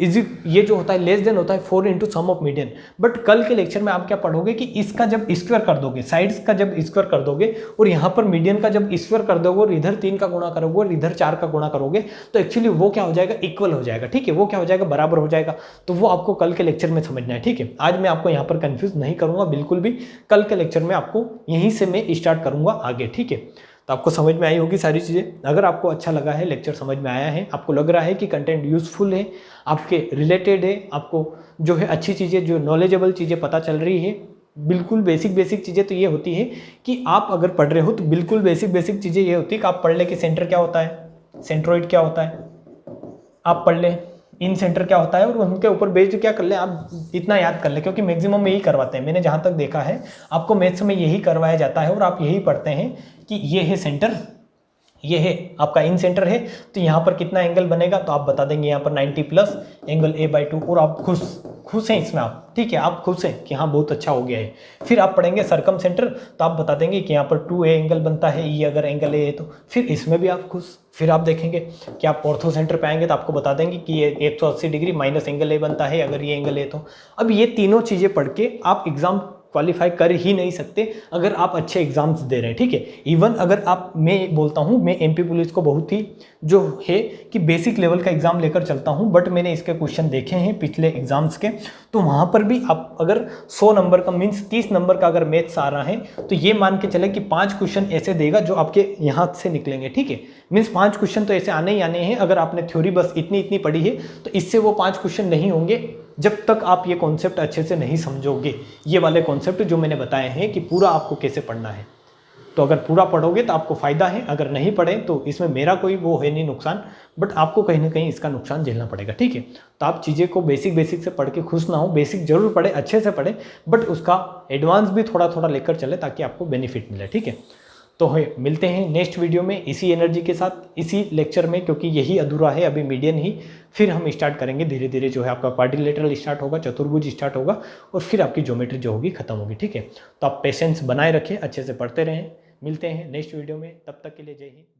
ये जो होता है लेस देन होता है 4 into sum of median. But कल के लेक्चर में आप क्या पढ़ोगे कि इसका जब स्क्वायर कर दोगे, साइड्स का जब स्क्वायर कर दोगे और यहाँ पर मीडियन का जब स्क्वायर कर दोगे और इधर 3 का गुणा करोगे और इधर 4 का गुणा करोगे, तो एक्चुअली वो क्या हो जाएगा? इक्वल हो जाएगा, ठीक है। वो क्या हो जाएगा? बराबर हो जाएगा। तो वो आपको कल के लेक्चर में समझना है, ठीक है। आज मैं आपको यहाँ पर कंफ्यूज नहीं करूँगा बिल्कुल भी। कल के लेक्चर में आपको यहीं से मैं स्टार्ट करूँगा आगे, ठीक है। तो आपको समझ में आई होगी सारी चीज़ें। अगर आपको अच्छा लगा है, लेक्चर समझ में आया है, आपको लग रहा है कि कंटेंट यूज़फुल है, आपके रिलेटेड है, आपको जो है अच्छी चीज़ें, जो नॉलेजेबल चीज़ें पता चल रही है, बिल्कुल बेसिक चीज़ें तो ये होती है कि आप अगर पढ़ रहे हो तो बिल्कुल बेसिक चीज़ें ये होती है कि आप पढ़ ले कि सेंटर क्या होता है, सेंट्रोइड क्या होता है, आप पढ़ लें इन सेंटर क्या होता है और उनके ऊपर बेस्ड क्या कर लें, आप इतना याद कर लें, क्योंकि मैक्सिमम में यही करवाते हैं, मैंने जहाँ तक देखा है आपको मैथ्स में यही करवाया जाता है और आप यही पढ़ते हैं कि ये है सेंटर, ये है आपका इन सेंटर है, तो यहाँ पर कितना एंगल बनेगा, तो आप बता देंगे यहाँ पर 90 प्लस एंगल A/2 और आप खुश हैं इसमें, आप ठीक है, आप खुश हैं कि हाँ बहुत अच्छा हो गया है। फिर आप पढ़ेंगे सरकम सेंटर, तो आप बता देंगे कि यहाँ पर 2A एंगल बनता है, ये अगर एंगल A है तो फिर इसमें भी आप खुश। फिर आप देखेंगे कि आप ऑर्थो सेंटर पे आएंगे तो आपको बता देंगे कि ये 180 डिग्री माइनस एंगल A बनता है अगर ये एंगल A तो। अब ये तीनों चीज़ें पढ़ के आप एग्जाम क्वालिफाई कर ही नहीं सकते अगर आप अच्छे एग्जाम्स दे रहे हैं, ठीक है। इवन अगर आप, मैं बोलता हूँ, मैं एमपी पुलिस को बहुत ही जो है कि बेसिक लेवल का एग्जाम लेकर चलता हूँ, बट मैंने इसके क्वेश्चन देखे हैं पिछले एग्जाम्स के, तो वहाँ पर भी आप अगर 100 नंबर का मीन्स 30 नंबर का अगर मैथ्स आ रहा है तो ये मान के चले कि 5 क्वेश्चन ऐसे देगा जो आपके यहाँ से निकलेंगे, ठीक है। मीन्स 5 क्वेश्चन तो ऐसे आने ही आने हैं, अगर आपने थ्योरी बस इतनी पढ़ी है तो इससे वो 5 क्वेश्चन नहीं होंगे जब तक आप ये कॉन्सेप्ट अच्छे से नहीं समझोगे, ये वाले कॉन्सेप्ट जो मैंने बताए हैं कि पूरा आपको कैसे पढ़ना है। तो अगर पूरा पढ़ोगे तो आपको फ़ायदा है, अगर नहीं पढ़े तो इसमें मेरा कोई वो है नहीं नुकसान, बट आपको कहीं ना कहीं इसका नुकसान झेलना पड़ेगा, ठीक है। तो आप चीज़ें को बेसिक से पढ़ के खुश ना हो, बेसिक जरूर पढ़े, अच्छे से पढ़े, बट उसका एडवांस भी थोड़ा लेकर चले ताकि आपको बेनिफिट मिले, ठीक है। तो मिलते हैं नेक्स्ट वीडियो में इसी एनर्जी के साथ, इसी लेक्चर में, क्योंकि यही अधूरा है अभी मीडियन ही। फिर हम स्टार्ट करेंगे धीरे धीरे, जो है आपका क्वाड्रिलेटरल स्टार्ट होगा, चतुर्भुज स्टार्ट होगा, और फिर आपकी ज्योमेट्री जो होगी खत्म होगी, ठीक है। तो आप पेशेंस बनाए रखें, अच्छे से पढ़ते रहें। मिलते हैं नेक्स्ट वीडियो में, तब तक के लिए जय हिंद।